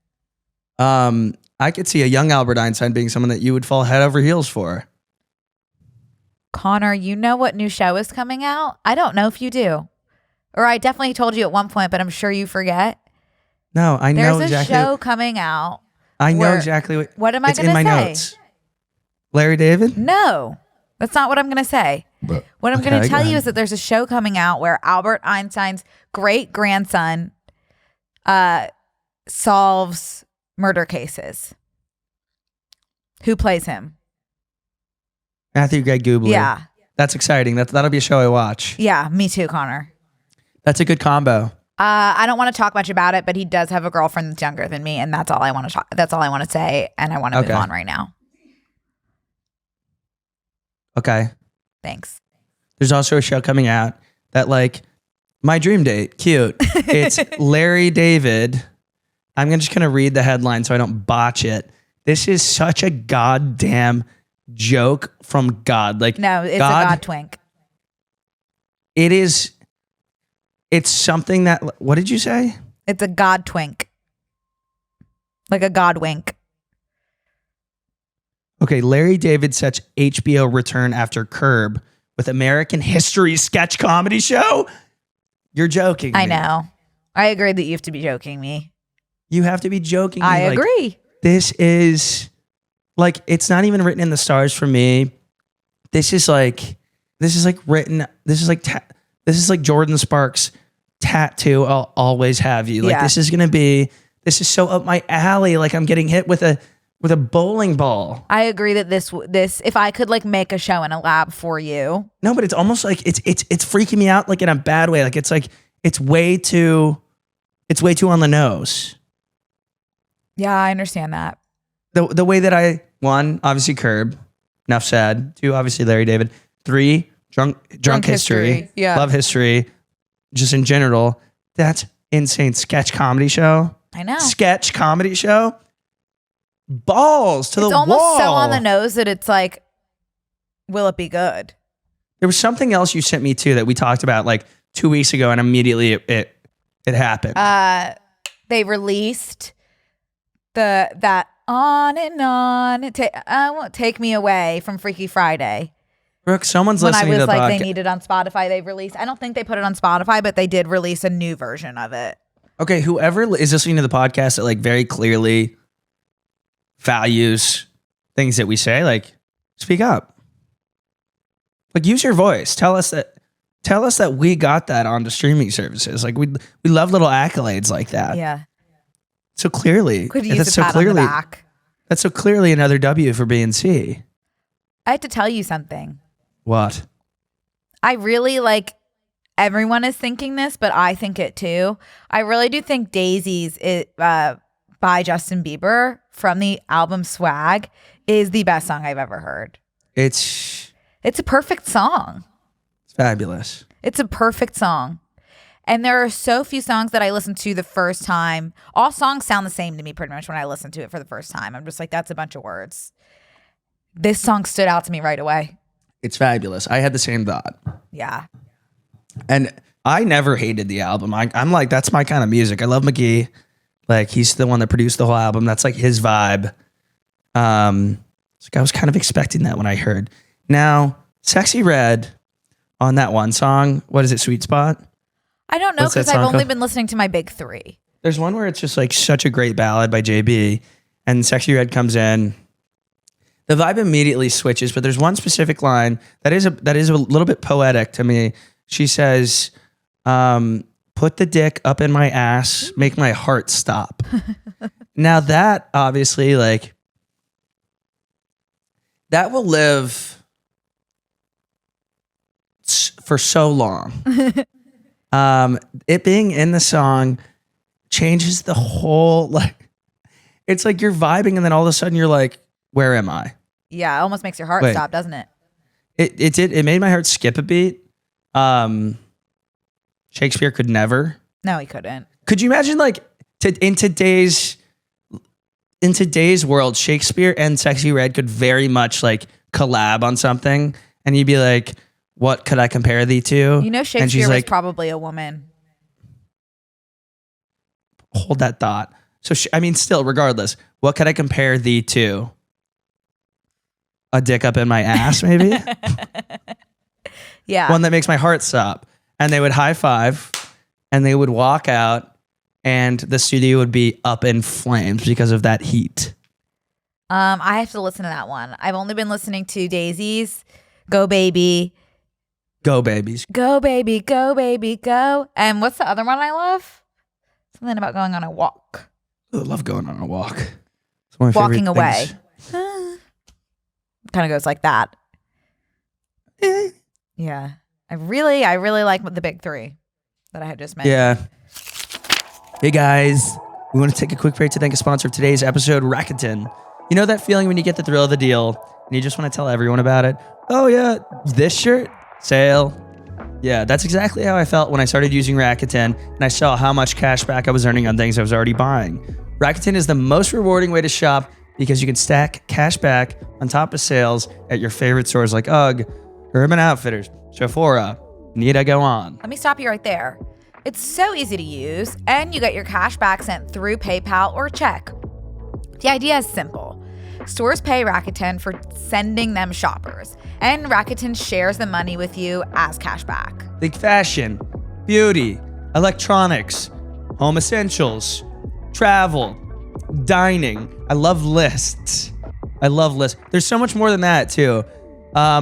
I could see a young Albert Einstein being someone that you would fall head over heels for. Connor, you know what new show is coming out? I don't know if you do. Or I definitely told you at one point, but I'm sure you forget. No, I know exactly. There's a show coming out. I know exactly what am I going to say? It's in my notes. Larry David? No, that's not what I'm going to say. What I'm going to tell you is that there's a show coming out where Albert Einstein's great grandson solves murder cases. Who plays him? Matthew Gregg Goobler. Yeah. That's exciting. That'll be a show I watch. Yeah, me too, Connor. That's a good combo. I don't want to talk much about it, but he does have a girlfriend that's younger than me, and that's all I want to talk. That's all I want to say, and I want to move on right now. Okay. Thanks. There's also a show coming out that like my dream date. Cute. It's Larry David. I'm just gonna read the headline so I don't botch it. This is such a goddamn joke from God. Like no, it's a God twink. It is. It's something that. What did you say? It's a God twink. Like a God wink. Okay, Larry David sets HBO return after Curb with American History sketch comedy show. You're joking. I know. I agree that you have to be joking me. You have to be joking. I agree. This is like, it's not even written in the stars for me. This is like written. This is like Jordan Sparks' tattoo. I'll always have you. Like this is so up my alley. Like I'm getting hit with a bowling ball. I agree that this if I could like make a show in a lab for you. No, but it's almost like it's freaking me out like in a bad way. Like it's way too on the nose. Yeah, I understand that. The way that one, obviously Curb, enough said. 2, obviously Larry David. 3, drunk history. Yeah. Love history. Just in general. That's insane. Sketch comedy show. I know. Sketch comedy show. Balls to the wall. It's almost so on the nose that it's like, will it be good? There was something else you sent me too that we talked about like 2 weeks ago, and immediately it happened. They released that On and On. I Won't Take Me Away from Freaky Friday. Brooke, someone's When I listening was to the like, they podcast. need it on Spotify, they released. I don't think they put it on Spotify, but they did release a new version of it. Okay, whoever is listening to the podcast that like very clearly values things that we say, like speak up. Like use your voice. Tell us that we got that on the streaming services. Like we love little accolades like that. Yeah. So clearly, Could use a pat on the back. That's so clearly another W for BNC. I have to tell you something. What? I really like, everyone is thinking this, but I think it too. I really do think Daisies by Justin Bieber from the album Swag is the best song I've ever heard. It's a perfect song. It's fabulous. It's a perfect song. And there are so few songs that I listen to the first time. All songs sound the same to me pretty much when I listen to it for the first time. I'm just like, that's a bunch of words. This song stood out to me right away. It's fabulous. I had the same thought. Yeah. And I never hated the album. I'm like, that's my kind of music. I love McGee. Like he's the one that produced the whole album. That's like his vibe. It's like I was kind of expecting that when I heard. Now, Sexy Red on that one song. What is it? Sweet Spot? I don't know What's that because I've song only called? been listening to my big three. There's one where it's just like such a great ballad by JB, and Sexy Red comes in. The vibe immediately switches, but there's one specific line that is a little bit poetic to me. She says, "Put the dick up in my ass, make my heart stop." Now that obviously, like, that will live for so long. It being in the song changes the whole, like, it's like you're vibing and then all of a sudden you're like, where am I? Yeah, it almost makes your heart Wait. stop, doesn't it? It did. It made my heart skip a beat. Shakespeare could never. No, he couldn't. Could you imagine like in today's world, Shakespeare and Sexy Red could very much like collab on something, and you'd be like, what could I compare thee to? You know, And she's Shakespeare was like, probably a woman. hold that thought. So, I mean, still, regardless, what could I compare thee to? A dick up in my ass, maybe? Yeah. One that makes my heart stop. And they would high five and they would walk out and the studio would be up in flames because of that heat. I have to listen to that one. I've only been listening to Daisies, Go Baby. Go babies. Go baby, go baby, go. And what's the other one I love? Something about going on a walk. I love going on a walk. It's one of my Walking favorite away. things. Kind of goes like that. Yeah. I really like the big three that I had just mentioned. Yeah. Hey guys, we want to take a quick break to thank a sponsor of today's episode, Rakuten. You know that feeling when you get the thrill of the deal and you just want to tell everyone about it? Oh yeah, this shirt, sale. Yeah, that's exactly how I felt when I started using Rakuten and I saw how much cash back I was earning on things I was already buying. Rakuten is the most rewarding way to shop because you can stack cash back on top of sales at your favorite stores like UGG, Urban Outfitters, Sephora. Need I go on? Let me stop you right there. It's so easy to use, and you get your cash back sent through PayPal or check. The idea is simple. Stores pay Rakuten for sending them shoppers, and Rakuten shares the money with you as cash back. Think fashion, beauty, electronics, home essentials, travel, dining. I love lists. There's so much more than that too.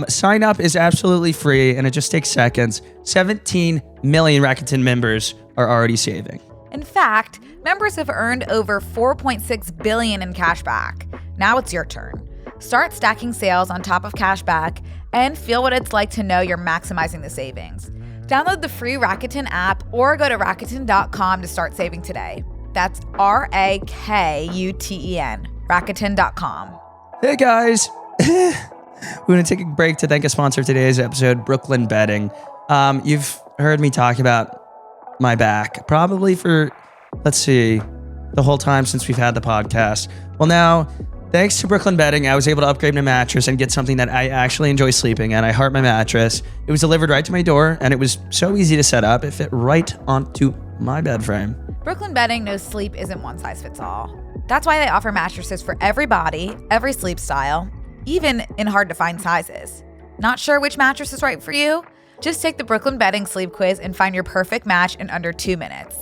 Sign up is absolutely free and it just takes seconds. 17 million Rakuten members are already saving. In fact, members have earned over $4.6 billion in cash back. Now it's your turn. Start stacking sales on top of cash back and feel what it's like to know you're maximizing the savings. Download the free Rakuten app or go to Rakuten.com to start saving today. That's Rakuten, Rakuten.com. Hey guys. We're going to take a break to thank a sponsor of today's episode, Brooklyn Bedding. You've heard me talk about my back probably for, the whole time since we've had the podcast. Well, now, thanks to Brooklyn Bedding, I was able to upgrade my mattress and get something that I actually enjoy sleeping in. I heart my mattress. It was delivered right to my door, and it was so easy to set up. It fit right onto my bed frame. Brooklyn Bedding knows sleep isn't one size fits all. That's why they offer mattresses for every body, every sleep style, even in hard to find sizes. Not sure which mattress is right for you? Just take the Brooklyn Bedding Sleep Quiz and find your perfect match in under 2 minutes.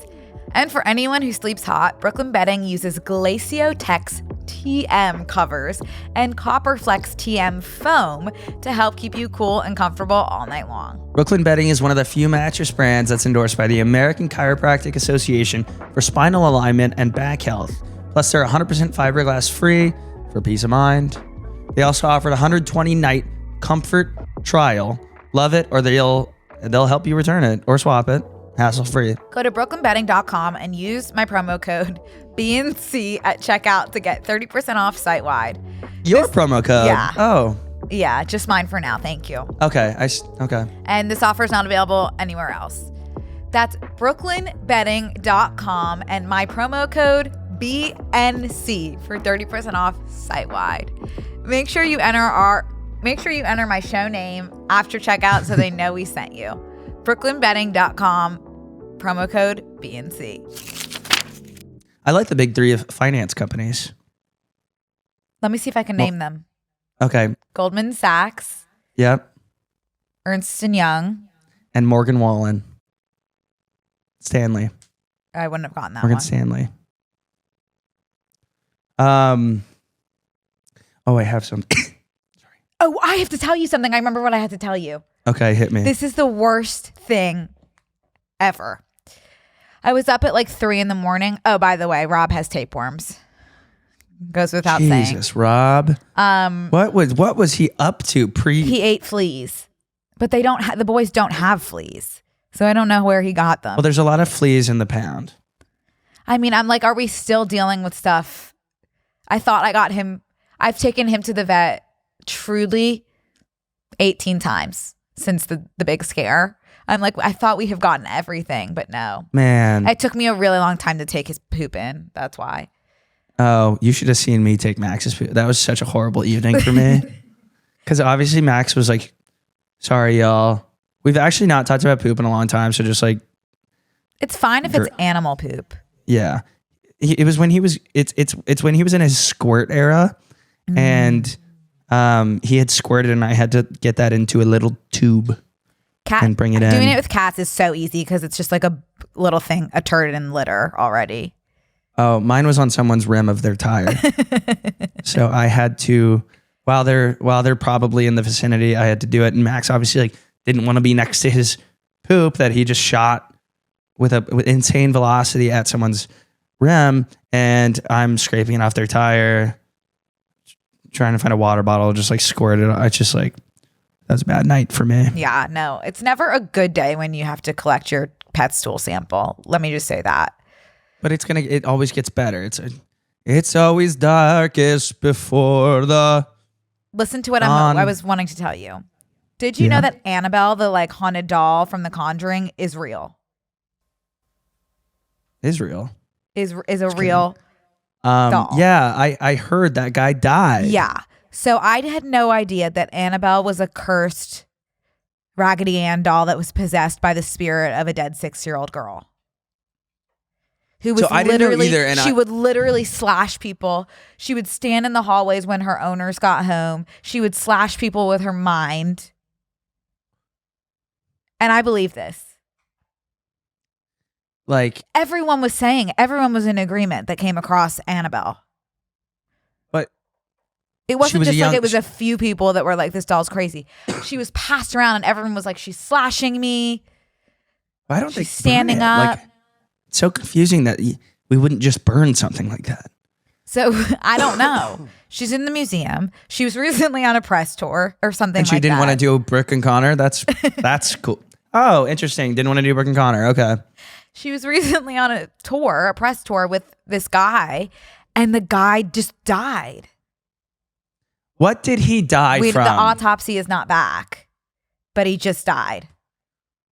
And for anyone who sleeps hot, Brooklyn Bedding uses Glacio-Tex TM covers and Copperflex TM foam to help keep you cool and comfortable all night long. Brooklyn Bedding is one of the few mattress brands that's endorsed by the American Chiropractic Association for spinal alignment and back health. Plus, they're 100% fiberglass free for peace of mind. They also offered a 120-night comfort trial. Love it, or they'll help you return it or swap it, hassle-free. Go to brooklynbedding.com and use my promo code BNC at checkout to get 30% off site-wide. Your promo code? Yeah. Oh. Yeah, just mine for now. Thank you. Okay. Okay. And this offer is not available anywhere else. That's brooklynbedding.com and my promo code BNC for 30% off site-wide. Make sure you enter my show name after checkout so they know we sent you. brooklynbedding.com, promo code BNC. I like the big three of finance companies. Let me see if I can name them. Okay. Goldman Sachs. Yep. Ernst & Young. And Morgan Wallen. Stanley. I wouldn't have gotten that Morgan one. Stanley. Oh, I have some. Oh, I have to tell you something. I remember what I had to tell you. Okay, hit me. This is the worst thing ever. I was up at like 3 a.m. Oh, by the way, Rob has tapeworms. Goes without saying. Jesus, Rob. What was he up to He ate fleas, but they don't. The boys don't have fleas, so I don't know where he got them. Well, there's a lot of fleas in the pound. I mean, I'm like, are we still dealing with stuff? I thought I got him. I've taken him to the vet truly 18 times since the big scare. I'm like, I thought we have gotten everything, but no. Man. It took me a really long time to take his poop in. That's why. Oh, you should have seen me take Max's poop. That was such a horrible evening for me. Because obviously Max was like, sorry, y'all. We've actually not talked about poop in a long time. So just like. It's fine if it's animal poop. Yeah. It was when he was, it's when he was in his squirt era. And he had squirted and I had to get that into a little tube and bring it in. Doing it with cats is so easy because it's just like a little thing, a turd and litter already. Oh, mine was on someone's rim of their tire. So I had to, while they're probably in the vicinity, I had to do it. And Max obviously like didn't want to be next to his poop that he just shot with insane velocity at someone's rim. And I'm scraping it off their tire, trying to find a water bottle, just like squirt it. I just like, that was a bad night for me. Yeah, no, it's never a good day when you have to collect your pet stool sample. Let me just say that. But it always gets better. It's always darkest before the. Listen to what I was wanting to tell you. Did you know that Annabelle, the like haunted doll from The Conjuring, is real? Israel is a real doll. Yeah, I heard that guy died. Yeah. So I had no idea that Annabelle was a cursed Raggedy Ann doll that was possessed by the spirit of a dead 6-year-old girl. Who was she would literally slash people. She would stand in the hallways when her owners got home. She would slash people with her mind. And I believe this. Like everyone was in agreement that came across Annabelle. But it wasn't just like it was a few people that were like, this doll's crazy. She was passed around and everyone was like, she's slashing me. I don't think standing up. Like, it's so confusing that we wouldn't just burn something like that. So I don't know. She's in the museum. She was recently on a press tour or something like that. And she didn't want to do Brooke and Connor? That's cool. Oh, interesting. Didn't want to do Brooke and Connor. Okay. She was recently on a press tour with this guy, and the guy just died. What did he die from? The autopsy is not back, but he just died.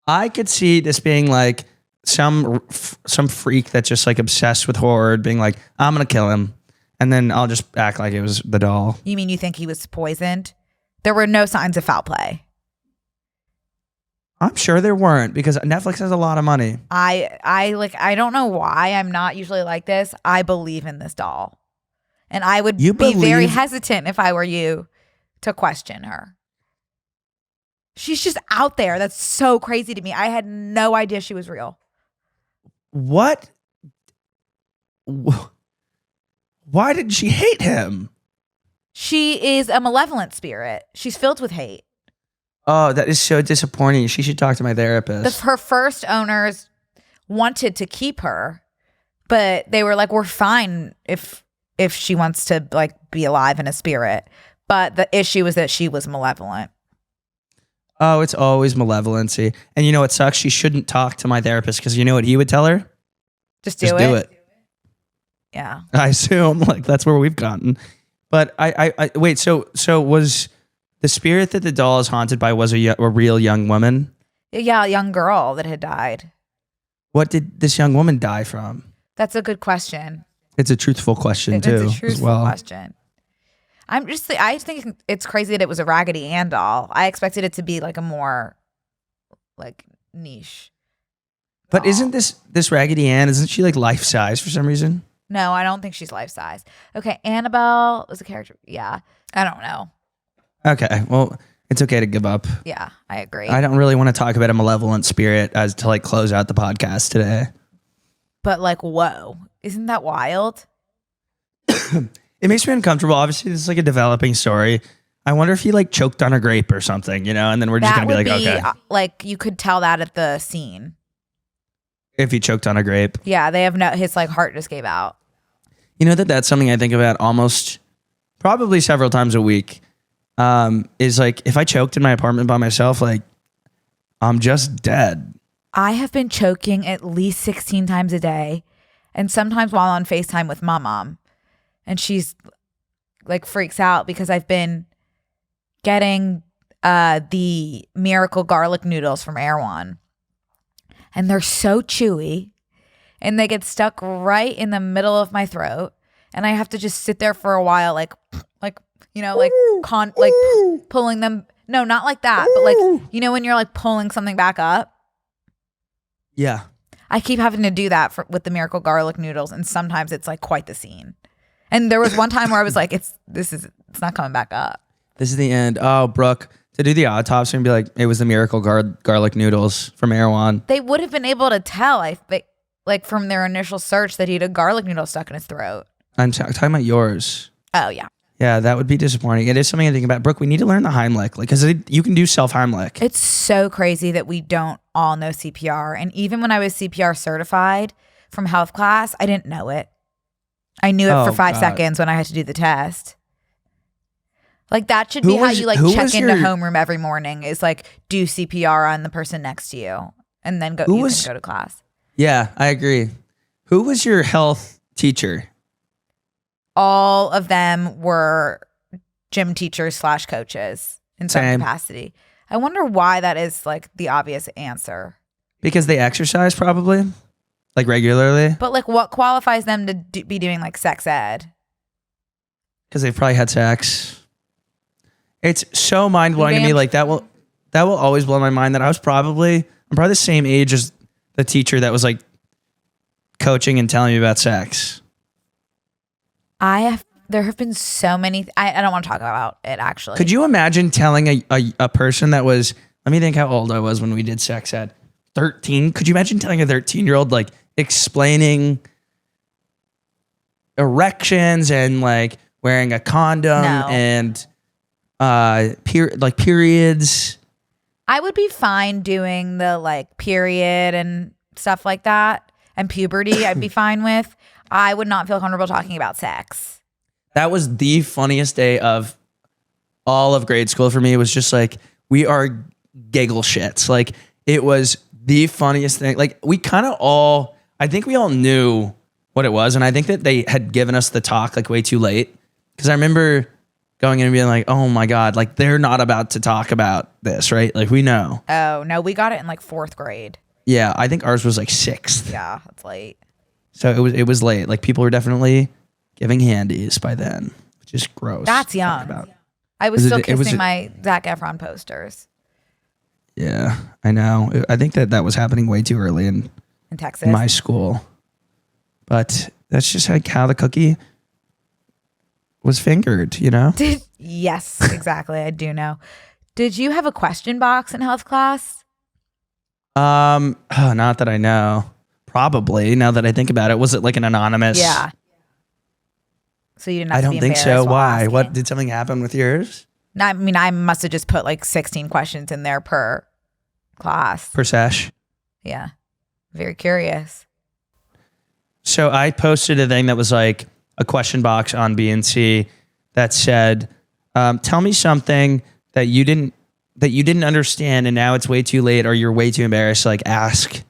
I could see this being like some freak that's just like obsessed with horror being like, I'm going to kill him. And then I'll just act like it was the doll. You mean you think he was poisoned? There were no signs of foul play. I'm sure there weren't because Netflix has a lot of money. I don't know why I'm not usually like this. I believe in this doll. And I would be very hesitant if I were you to question her. She's just out there. That's so crazy to me. I had no idea she was real. What? Why did she hate him? She is a malevolent spirit. She's filled with hate. Oh, that is so disappointing. She should talk to my therapist. Her first owners wanted to keep her, but they were like, we're fine if she wants to like be alive in a spirit. But the issue was that she was malevolent. Oh, it's always malevolency. And you know what sucks? She shouldn't talk to my therapist because you know what he would tell her? Just do it. Yeah. I assume like that's where we've gotten. But I wait, so was the spirit that the doll is haunted by was a real young woman? Yeah, a young girl that had died. What did this young woman die from? That's a good question. It's a truthful question too. It's a truthful question. I think it's crazy that it was a Raggedy Ann doll. I expected it to be like a more like niche doll. But isn't this Raggedy Ann, isn't she like life size for some reason? No, I don't think she's life size. Okay, Annabelle was a character. Yeah, I don't know. Okay, well, it's okay to give up. Yeah, I agree. I don't really want to talk about a malevolent spirit as to like close out the podcast today. But like, whoa, isn't that wild? It makes me uncomfortable. Obviously, this is like a developing story. I wonder if he like choked on a grape or something, you know, and then we're just going to be like, okay. Like you could tell that at the scene. If he choked on a grape. Yeah, they have his like heart just gave out. You know that's something I think about almost probably several times a week. Is like if I choked in my apartment by myself, like I'm just dead. I have been choking at least 16 times a day. And sometimes while on FaceTime with my mom. And she's like freaks out because I've been getting the Miracle garlic noodles from Erewhon. And they're so chewy. And they get stuck right in the middle of my throat. And I have to just sit there for a while like you know, like pulling them. No, not like that. But like, you know, when you're like pulling something back up. Yeah. I keep having to do that with the Miracle garlic noodles. And sometimes it's like quite the scene. And there was one time where I was like, it's not coming back up. This is the end. Oh, Brooke, to do the autopsy and be like, it was the Miracle garlic noodles from Erewhon. They would have been able to tell, like from their initial search, that he had a garlic noodle stuck in his throat. I'm talking about yours. Oh, yeah. Yeah, that would be disappointing. It is something I think about. Brooke, we need to learn the Heimlich, like, because you can do self-Heimlich. It's so crazy that we don't all know CPR. And even when I was CPR certified from health class, I didn't know it. I knew it for 5 seconds when I had to do the test. Like that should be how you like check into homeroom every morning is like do CPR on the person next to you and then can go to class. Yeah, I agree. Who was your health teacher? All of them were gym teachers / coaches in some capacity. I wonder why that is like the obvious answer. Because they exercise probably? Like regularly? But like what qualifies them to be doing like sex ed? Because they've probably had sex. It's so mind-blowing to me. Like that will always blow my mind that I'm probably the same age as the teacher that was like coaching and telling me about sex. There have been so many. I don't want to talk about it actually. Could you imagine telling a person that was, let me think how old I was when we did sex ed. 13. Could you imagine telling a 13-year-old like explaining erections and like wearing a condom and periods? I would be fine doing the like period and stuff like that, and puberty I'd be fine with. I would not feel comfortable talking about sex. That was the funniest day of all of grade school for me. It was just like, we are giggle shits. Like it was the funniest thing. Like we kind of I think we all knew what it was. And I think that they had given us the talk like way too late. Cause I remember going in and being like, oh my God, like they're not about to talk about this, right? Like we know. Oh no, we got it in like 4th grade. Yeah. I think ours was like 6th. Yeah, that's late. So it was late. Like people were definitely giving handies by then, which is gross. That's young. I was still kissing my Zac Efron posters. Yeah, I know. I think that was happening way too early in Texas, in my school. But that's just like how the cookie was fingered, you know? Yes, exactly. I do know. Did you have a question box in health class? Not that I know. Probably, now that I think about it. Was it like an anonymous? Yeah. So you didn't have I to don't be think so. embarrassed while Why? asking. What, did something happen with yours? I mean, I must have just put like 16 questions in there per class. Per sesh? Yeah. Very curious. So I posted a thing that was like a question box on BNC that said, tell me something that you didn't understand and now it's way too late or you're way too embarrassed to like ask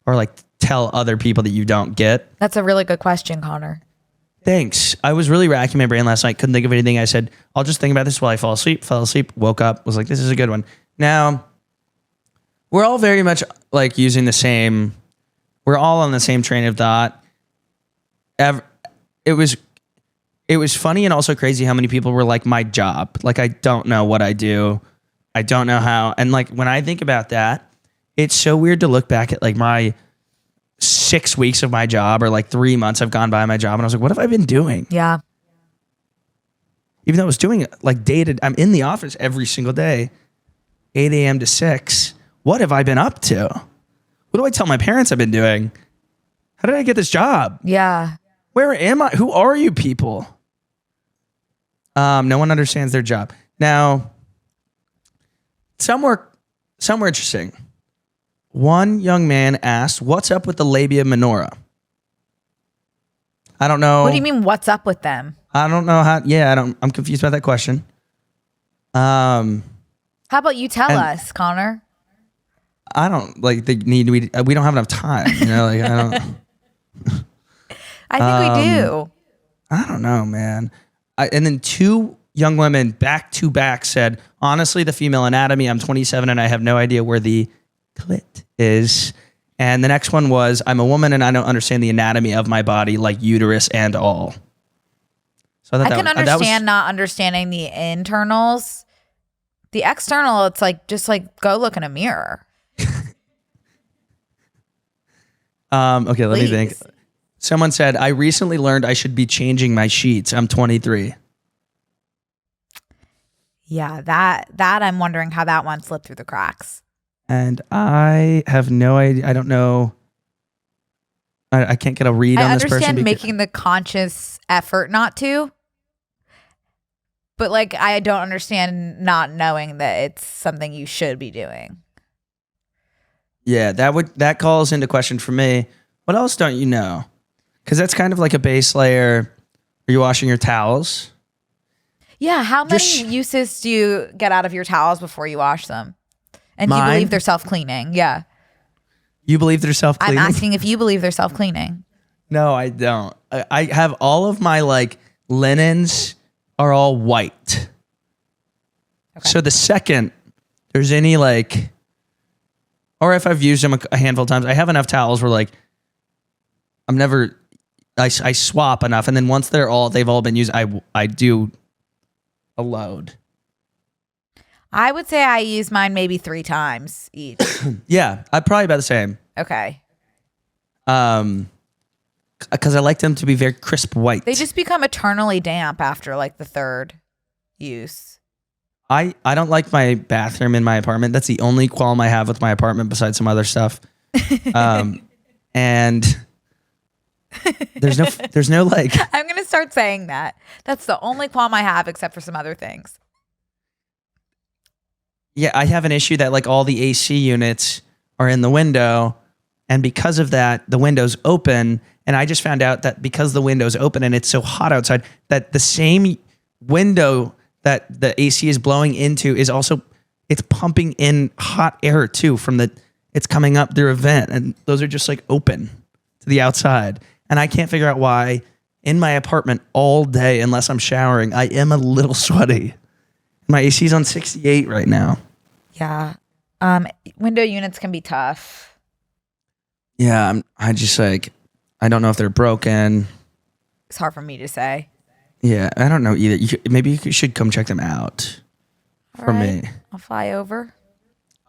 or like tell other people that you don't get. That's a really good question, Connor. Thanks. I was really racking my brain last night. Couldn't think of anything. I said, I'll just think about this while I fall asleep. Fell asleep, woke up, was like, this is a good one. Now, we're all very much like using the same, we're all on the same train of thought. It was funny and also crazy how many people were like, my job. Like, I don't know what I do. I don't know how. And like, when I think about that, it's so weird to look back at like my 6 weeks of my job or like 3 months I've gone by my job. And I was like, what have I been doing? Yeah. Even though I was doing it like dated, I'm in the office every single day, 8 a.m. to 6. What have I been up to? What do I tell my parents I've been doing? How did I get this job? Yeah. Where am I? Who are you people? No one understands their job. Now, some were interesting. One young man asked, what's up with the labia minora? I don't know. What do you mean, what's up with them? I don't know how. Yeah, I'm confused about that question. How about you tell us, Connor? I don't like the need. We don't have enough time. You know, like I don't. I think we do. I don't know, man. And then two young women back to back said, honestly, the female anatomy, I'm 27 and I have no idea where the clit is. And the next one was, I'm a woman and I don't understand the anatomy of my body, like uterus and all. So I can understand not understanding the internals. The external, it's like, just like go look in a mirror. Okay, let me Please. think. Someone said, I recently learned I should be changing my sheets. I'm 23. Yeah, that I'm wondering how that one slipped through the cracks. And I have no idea. I don't know. I can't get a read on this person. I understand making the conscious effort not to. But like, I don't understand not knowing that it's something you should be doing. Yeah, that calls into question for me. What else don't you know? Because that's kind of like a base layer. Are you washing your towels? Yeah, how many uses do you get out of your towels before you wash them? And you believe they're self-cleaning? Yeah. You believe they're self-cleaning? I'm asking if you believe they're self-cleaning. No, I don't. I have all of my like linens are all white. Okay. So the second there's any like, or if I've used them a handful of times, I have enough towels where like I swap enough, and then once they've all been used, I do a load. I would say I use mine maybe 3 times each. Yeah, I'm probably about the same. Okay. Because I like them to be very crisp white. They just become eternally damp after like the 3rd use. I don't like my bathroom in my apartment. That's the only qualm I have with my apartment besides some other stuff. And there's no like. I'm going to start saying that. That's the only qualm I have except for some other things. Yeah, I have an issue that like all the AC units are in the window, and because of that, the window's open. And I just found out that because the window's open and it's so hot outside, that the same window that the AC is blowing into is also, it's pumping in hot air too it's coming up through a vent, and those are just like open to the outside. And I can't figure out why in my apartment all day, unless I'm showering, I am a little sweaty. My AC's on 68 right now. Yeah. Window units can be tough. Yeah, I just like, I don't know if they're broken. It's hard for me to say. Yeah, I don't know either. Maybe you should come check them out for me. I'll fly over.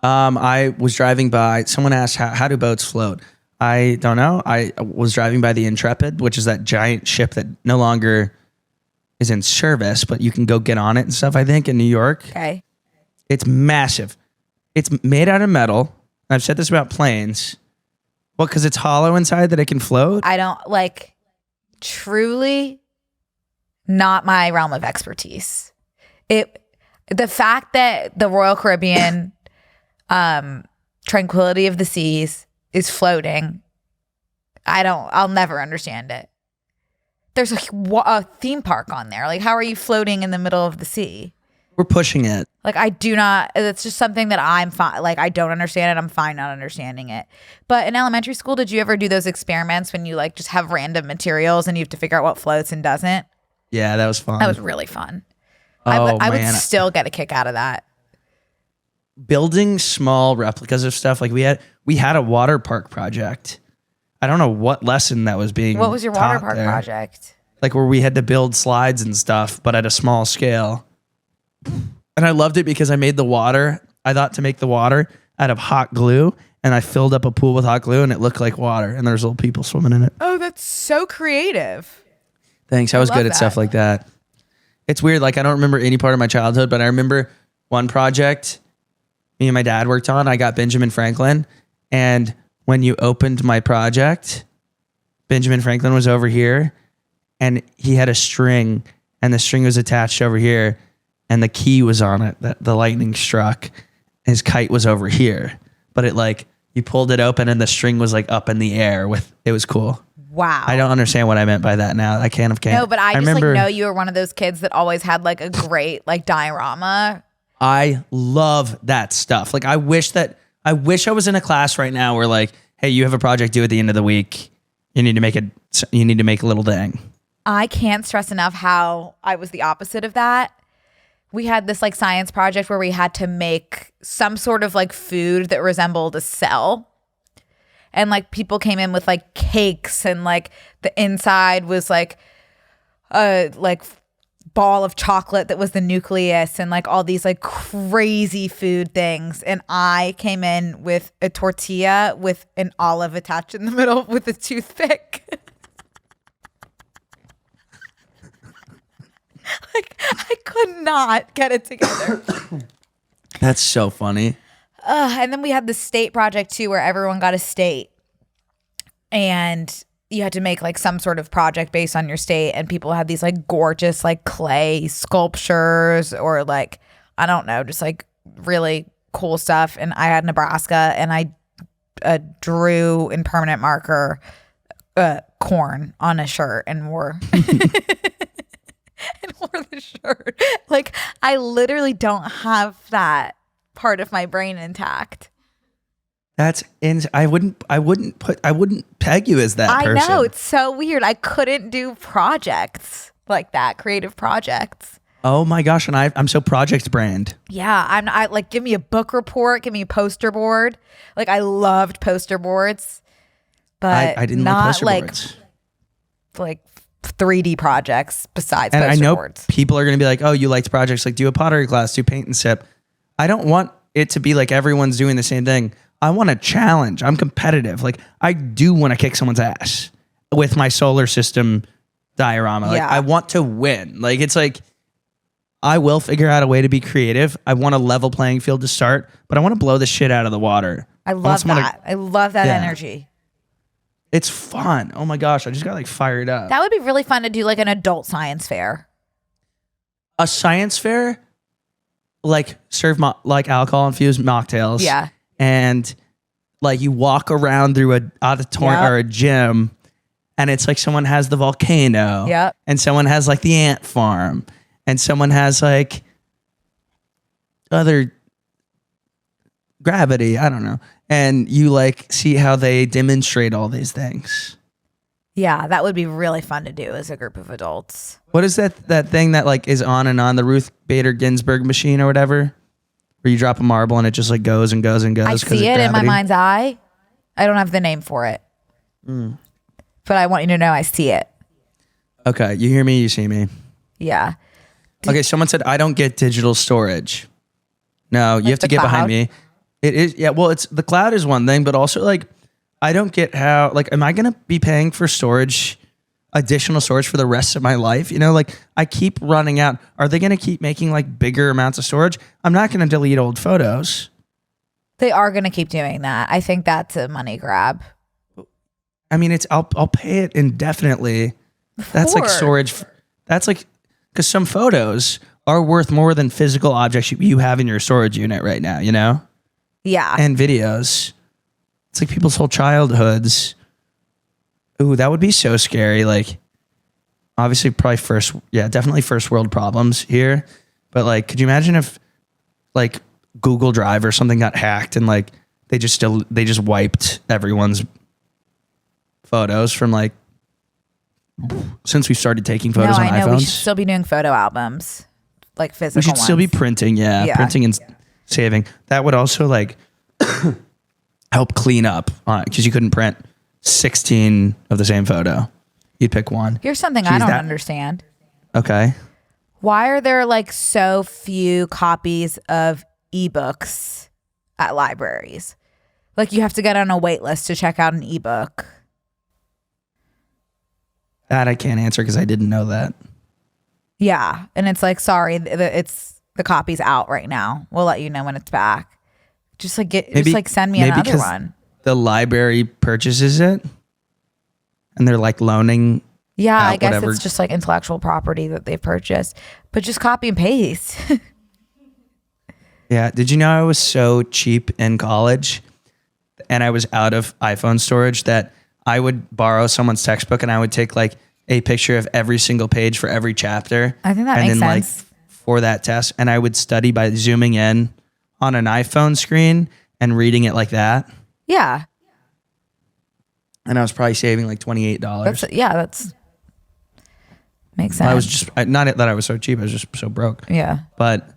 I was driving by. Someone asked, how do boats float? I don't know. I was driving by the Intrepid, which is that giant ship that no longer is in service, but you can go get on it and stuff, I think, in New York. Okay. It's massive. It's made out of metal. I've said this about planes. Well, because it's hollow inside that it can float? I don't truly not my realm of expertise. The fact that the Royal Caribbean Tranquility of the Seas is floating, I'll never understand it. There's a theme park on there. Like, how are you floating in the middle of the sea? We're pushing it. Like, I do not, it's just something that I'm fine. Like, I don't understand it. I'm fine not understanding it. But in elementary school, did you ever do those experiments when you just have random materials and you have to figure out what floats and doesn't? Yeah, that was fun. That was really fun. Oh, I would still get a kick out of that. Building small replicas of stuff. Like we had a water park project. I don't know what lesson that was being What was your water park there. project? Like where we had to build slides and stuff, but at a small scale. And I loved it because I made the water. I thought to make the water out of hot glue, and I filled up a pool with hot glue, and it looked like water, and there's little people swimming in it. Oh, that's so creative. Thanks. I was love good at that. stuff like that. It's weird. Like I don't remember any part of my childhood, but I remember one project me and my dad worked on. I got Benjamin Franklin, and when you opened my project, Benjamin Franklin was over here, and he had a string, and the string was attached over here, and the key was on it that the lightning struck. His kite was over here, but it you pulled it open, and the string was up in the air. It was cool. Wow. I don't understand what I meant by that now. I can't. No, but I just remember, know you were one of those kids that always had a great diorama. I love that stuff. I wish I was in a class right now where hey, you have a project due at the end of the week. You need to make a little thing. I can't stress enough how I was the opposite of that. We had this science project where we had to make some sort of food that resembled a cell. And people came in with cakes, and the inside was a ball of chocolate that was the nucleus, and all these crazy food things. And I came in with a tortilla with an olive attached in the middle with a toothpick. I could not get it together. That's so funny. And then we had the state project too, where everyone got a state, and you had to make some sort of project based on your state, and people had these gorgeous clay sculptures, or I don't know, just really cool stuff. And I had Nebraska, and I drew in permanent marker corn on a shirt and wore the shirt. I literally don't have that part of my brain intact. That's I wouldn't peg you as that person. I know, it's so weird. I couldn't do projects like that, creative projects. Oh my gosh, and I'm so project brand. Yeah, I give me a book report, give me a poster board. I loved poster boards, but I didn't not like poster boards. 3D projects besides and poster I know boards. people are going to be like, oh, you liked projects, do a pottery class, do paint and sip. I don't want it to be everyone's doing the same thing. I want a challenge. I'm competitive. I do want to kick someone's ass with my solar system diorama. Yeah. I want to win. It's I will figure out a way to be creative. I want a level playing field to start, but I want to blow the shit out of the water. I love that. I love that energy. It's fun. Oh my gosh, I just got fired up. That would be really fun to do an adult science fair. A science fair, serve alcohol infused mocktails. Yeah. And you walk around through an auditorium or a gym, and it's someone has the volcano. Yep. And someone has the ant farm, and someone has other gravity. I don't know. And you see how they demonstrate all these things. Yeah, that would be really fun to do as a group of adults. What is that thing that is on and on, the Ruth Bader Ginsburg machine or whatever, where you drop a marble and it just goes and goes and goes? I see it in my mind's eye. I don't have the name for it, but I want you to know I see it. Okay, you hear me, you see me. Yeah. Okay, someone said I don't get digital storage. No, you have to get cloud? behind me. It is, yeah. Well, it's the cloud is one thing, but also I don't get how am I gonna be paying for storage additional storage for the rest of my life. You know, like I keep running out. Are they going to keep making like bigger amounts of storage? I'm not going to delete old photos. They are going to keep doing that. I think that's a money grab. I mean, I'll pay it indefinitely. That's like storage. That's like, because some photos are worth more than physical objects you have in your storage unit right now, you know? Yeah. And videos. It's like people's whole childhoods. Ooh, that would be so scary. Like, obviously, probably definitely first world problems here. But like, could you imagine if like Google Drive or something got hacked and like they just wiped everyone's photos from like since we started taking photos on iPhones? We should still be doing photo albums, like physical. We should ones. still be printing, printing and saving. That would also like help clean up because you couldn't print 16 of the same photo. You'd pick one. Here's something I don't understand. Okay. Why are there like so few copies of ebooks at libraries? Like you have to get on a wait list to check out an ebook. That I can't answer because I didn't know that. Yeah. And it's like, sorry, the copy's out right now. We'll let you know when it's back. Just like send me another one. The library purchases it and they're like loaning. Yeah, I guess whatever. it's just like intellectual property that they've purchased. But just copy and paste. Yeah. Did you know I was so cheap in college and I was out of iPhone storage that I would borrow someone's textbook and I would take like a picture of every single page for every chapter. I think that makes sense. Like for that test. And I would study by zooming in on an iPhone screen and reading it like that. Yeah. And I was probably saving like $28. That's makes sense. I was just, not that I was so cheap. I was just so broke. Yeah. But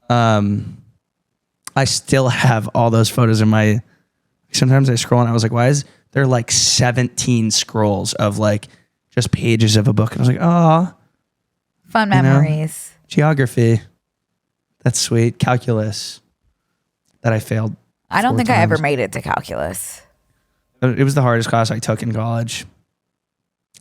I still have all those photos in my, sometimes I scroll and I was like, why is there like 17 scrolls of like just pages of a book? And I was like, oh. Fun memories. Geography. That's sweet. Calculus. That I failed. I don't think I ever made it to calculus. It was the hardest class I took in college.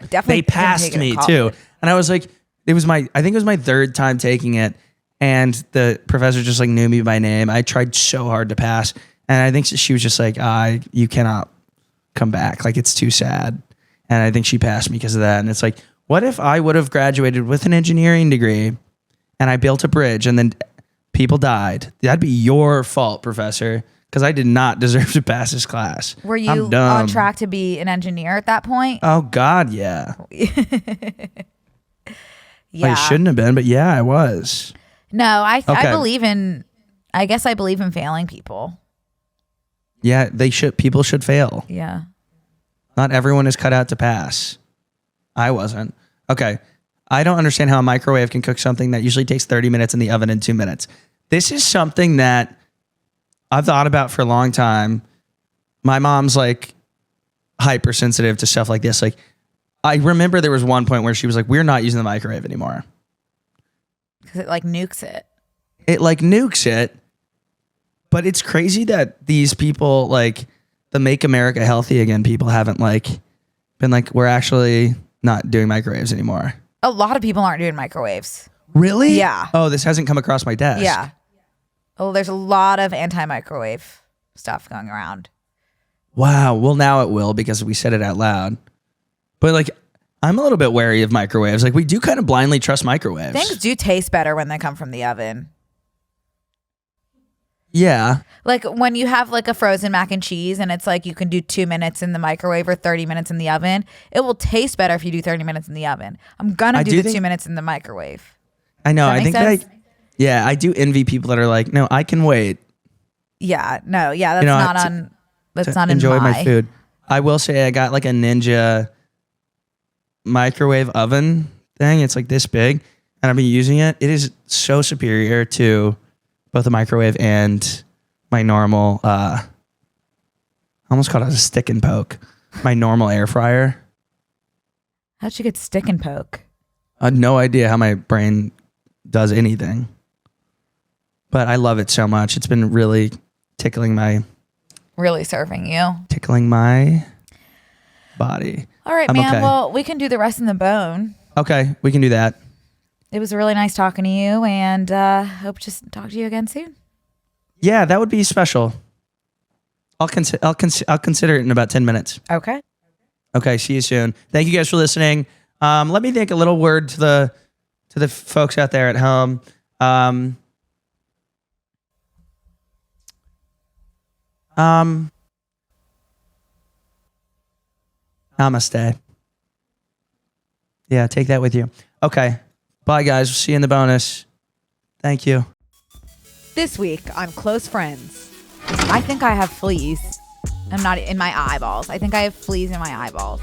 Definitely. They passed me too. And I was like, I think it was my third time taking it. And the professor just like knew me by name. I tried so hard to pass. And I think she was just like, you cannot come back. Like, it's too sad. And I think she passed me because of that. And it's like, what if I would have graduated with an engineering degree and I built a bridge and then people died? That'd be your fault, professor, because I did not deserve to pass this class. Were you on track to be an engineer at that point? Oh, God, yeah. Yeah. I shouldn't have been, but yeah, I was. No, I believe in failing people. Yeah, people should fail. Yeah. Not everyone is cut out to pass. I wasn't. Okay. I don't understand how a microwave can cook something that usually takes 30 minutes in the oven in 2 minutes. This is something that I've thought about for a long time. My mom's like hypersensitive to stuff like this. Like, I remember there was one point where she was like, we're not using the microwave anymore. Because it like nukes it. It like nukes it. But it's crazy that these people, like the Make America Healthy Again people, haven't like been like, we're actually not doing microwaves anymore. A lot of people aren't doing microwaves. Really? Yeah. Oh, this hasn't come across my desk. Yeah. Oh, there's a lot of anti-microwave stuff going around. Wow. Well, now it will because we said it out loud. But like, I'm a little bit wary of microwaves. Like, we do kind of blindly trust microwaves. Things do taste better when they come from the oven. Yeah. Like when you have like a frozen mac and cheese and it's like you can do 2 minutes in the microwave or 30 minutes in the oven, it will taste better if you do 30 minutes in the oven. I'm gonna do the 2 minutes in the microwave. I know. I think sense? I do envy people that are like, no, I can wait. Yeah. No. Yeah. That's not enjoy in my food. I will say I got like a Ninja microwave oven thing. It's like this big and I've been using it. It is so superior to both the microwave and my normal, I almost called it a stick and poke. My normal air fryer. How'd you get stick and poke? I had no idea how my brain does anything. But I love it so much. It's been really Really serving you. tickling my body. All right, I'm man. okay. Well, we can do the rest in the bone. Okay, we can do that. It was really nice talking to you, and hope to talk to you again soon. Yeah, that would be special. I'll consider it in about 10 minutes. Okay. Okay, see you soon. Thank you guys for listening. Let me think a little word to the folks out there at home. Namaste. Yeah, take that with you. Okay. Bye, guys. We'll see you in the bonus. Thank you. This week on Close Friends, I think I have fleas. I'm not in my eyeballs. I think I have fleas in my eyeballs.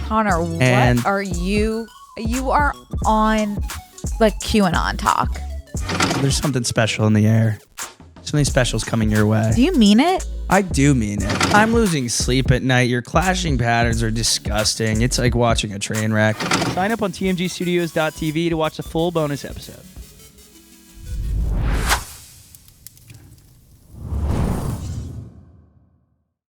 Connor, what are you? You are on like QAnon talk. There's something special in the air. Something special's coming your way. Do you mean it? I do mean it. I'm losing sleep at night. Your clashing patterns are disgusting. It's like watching a train wreck. Sign up on tmgstudios.tv to watch the full bonus episode.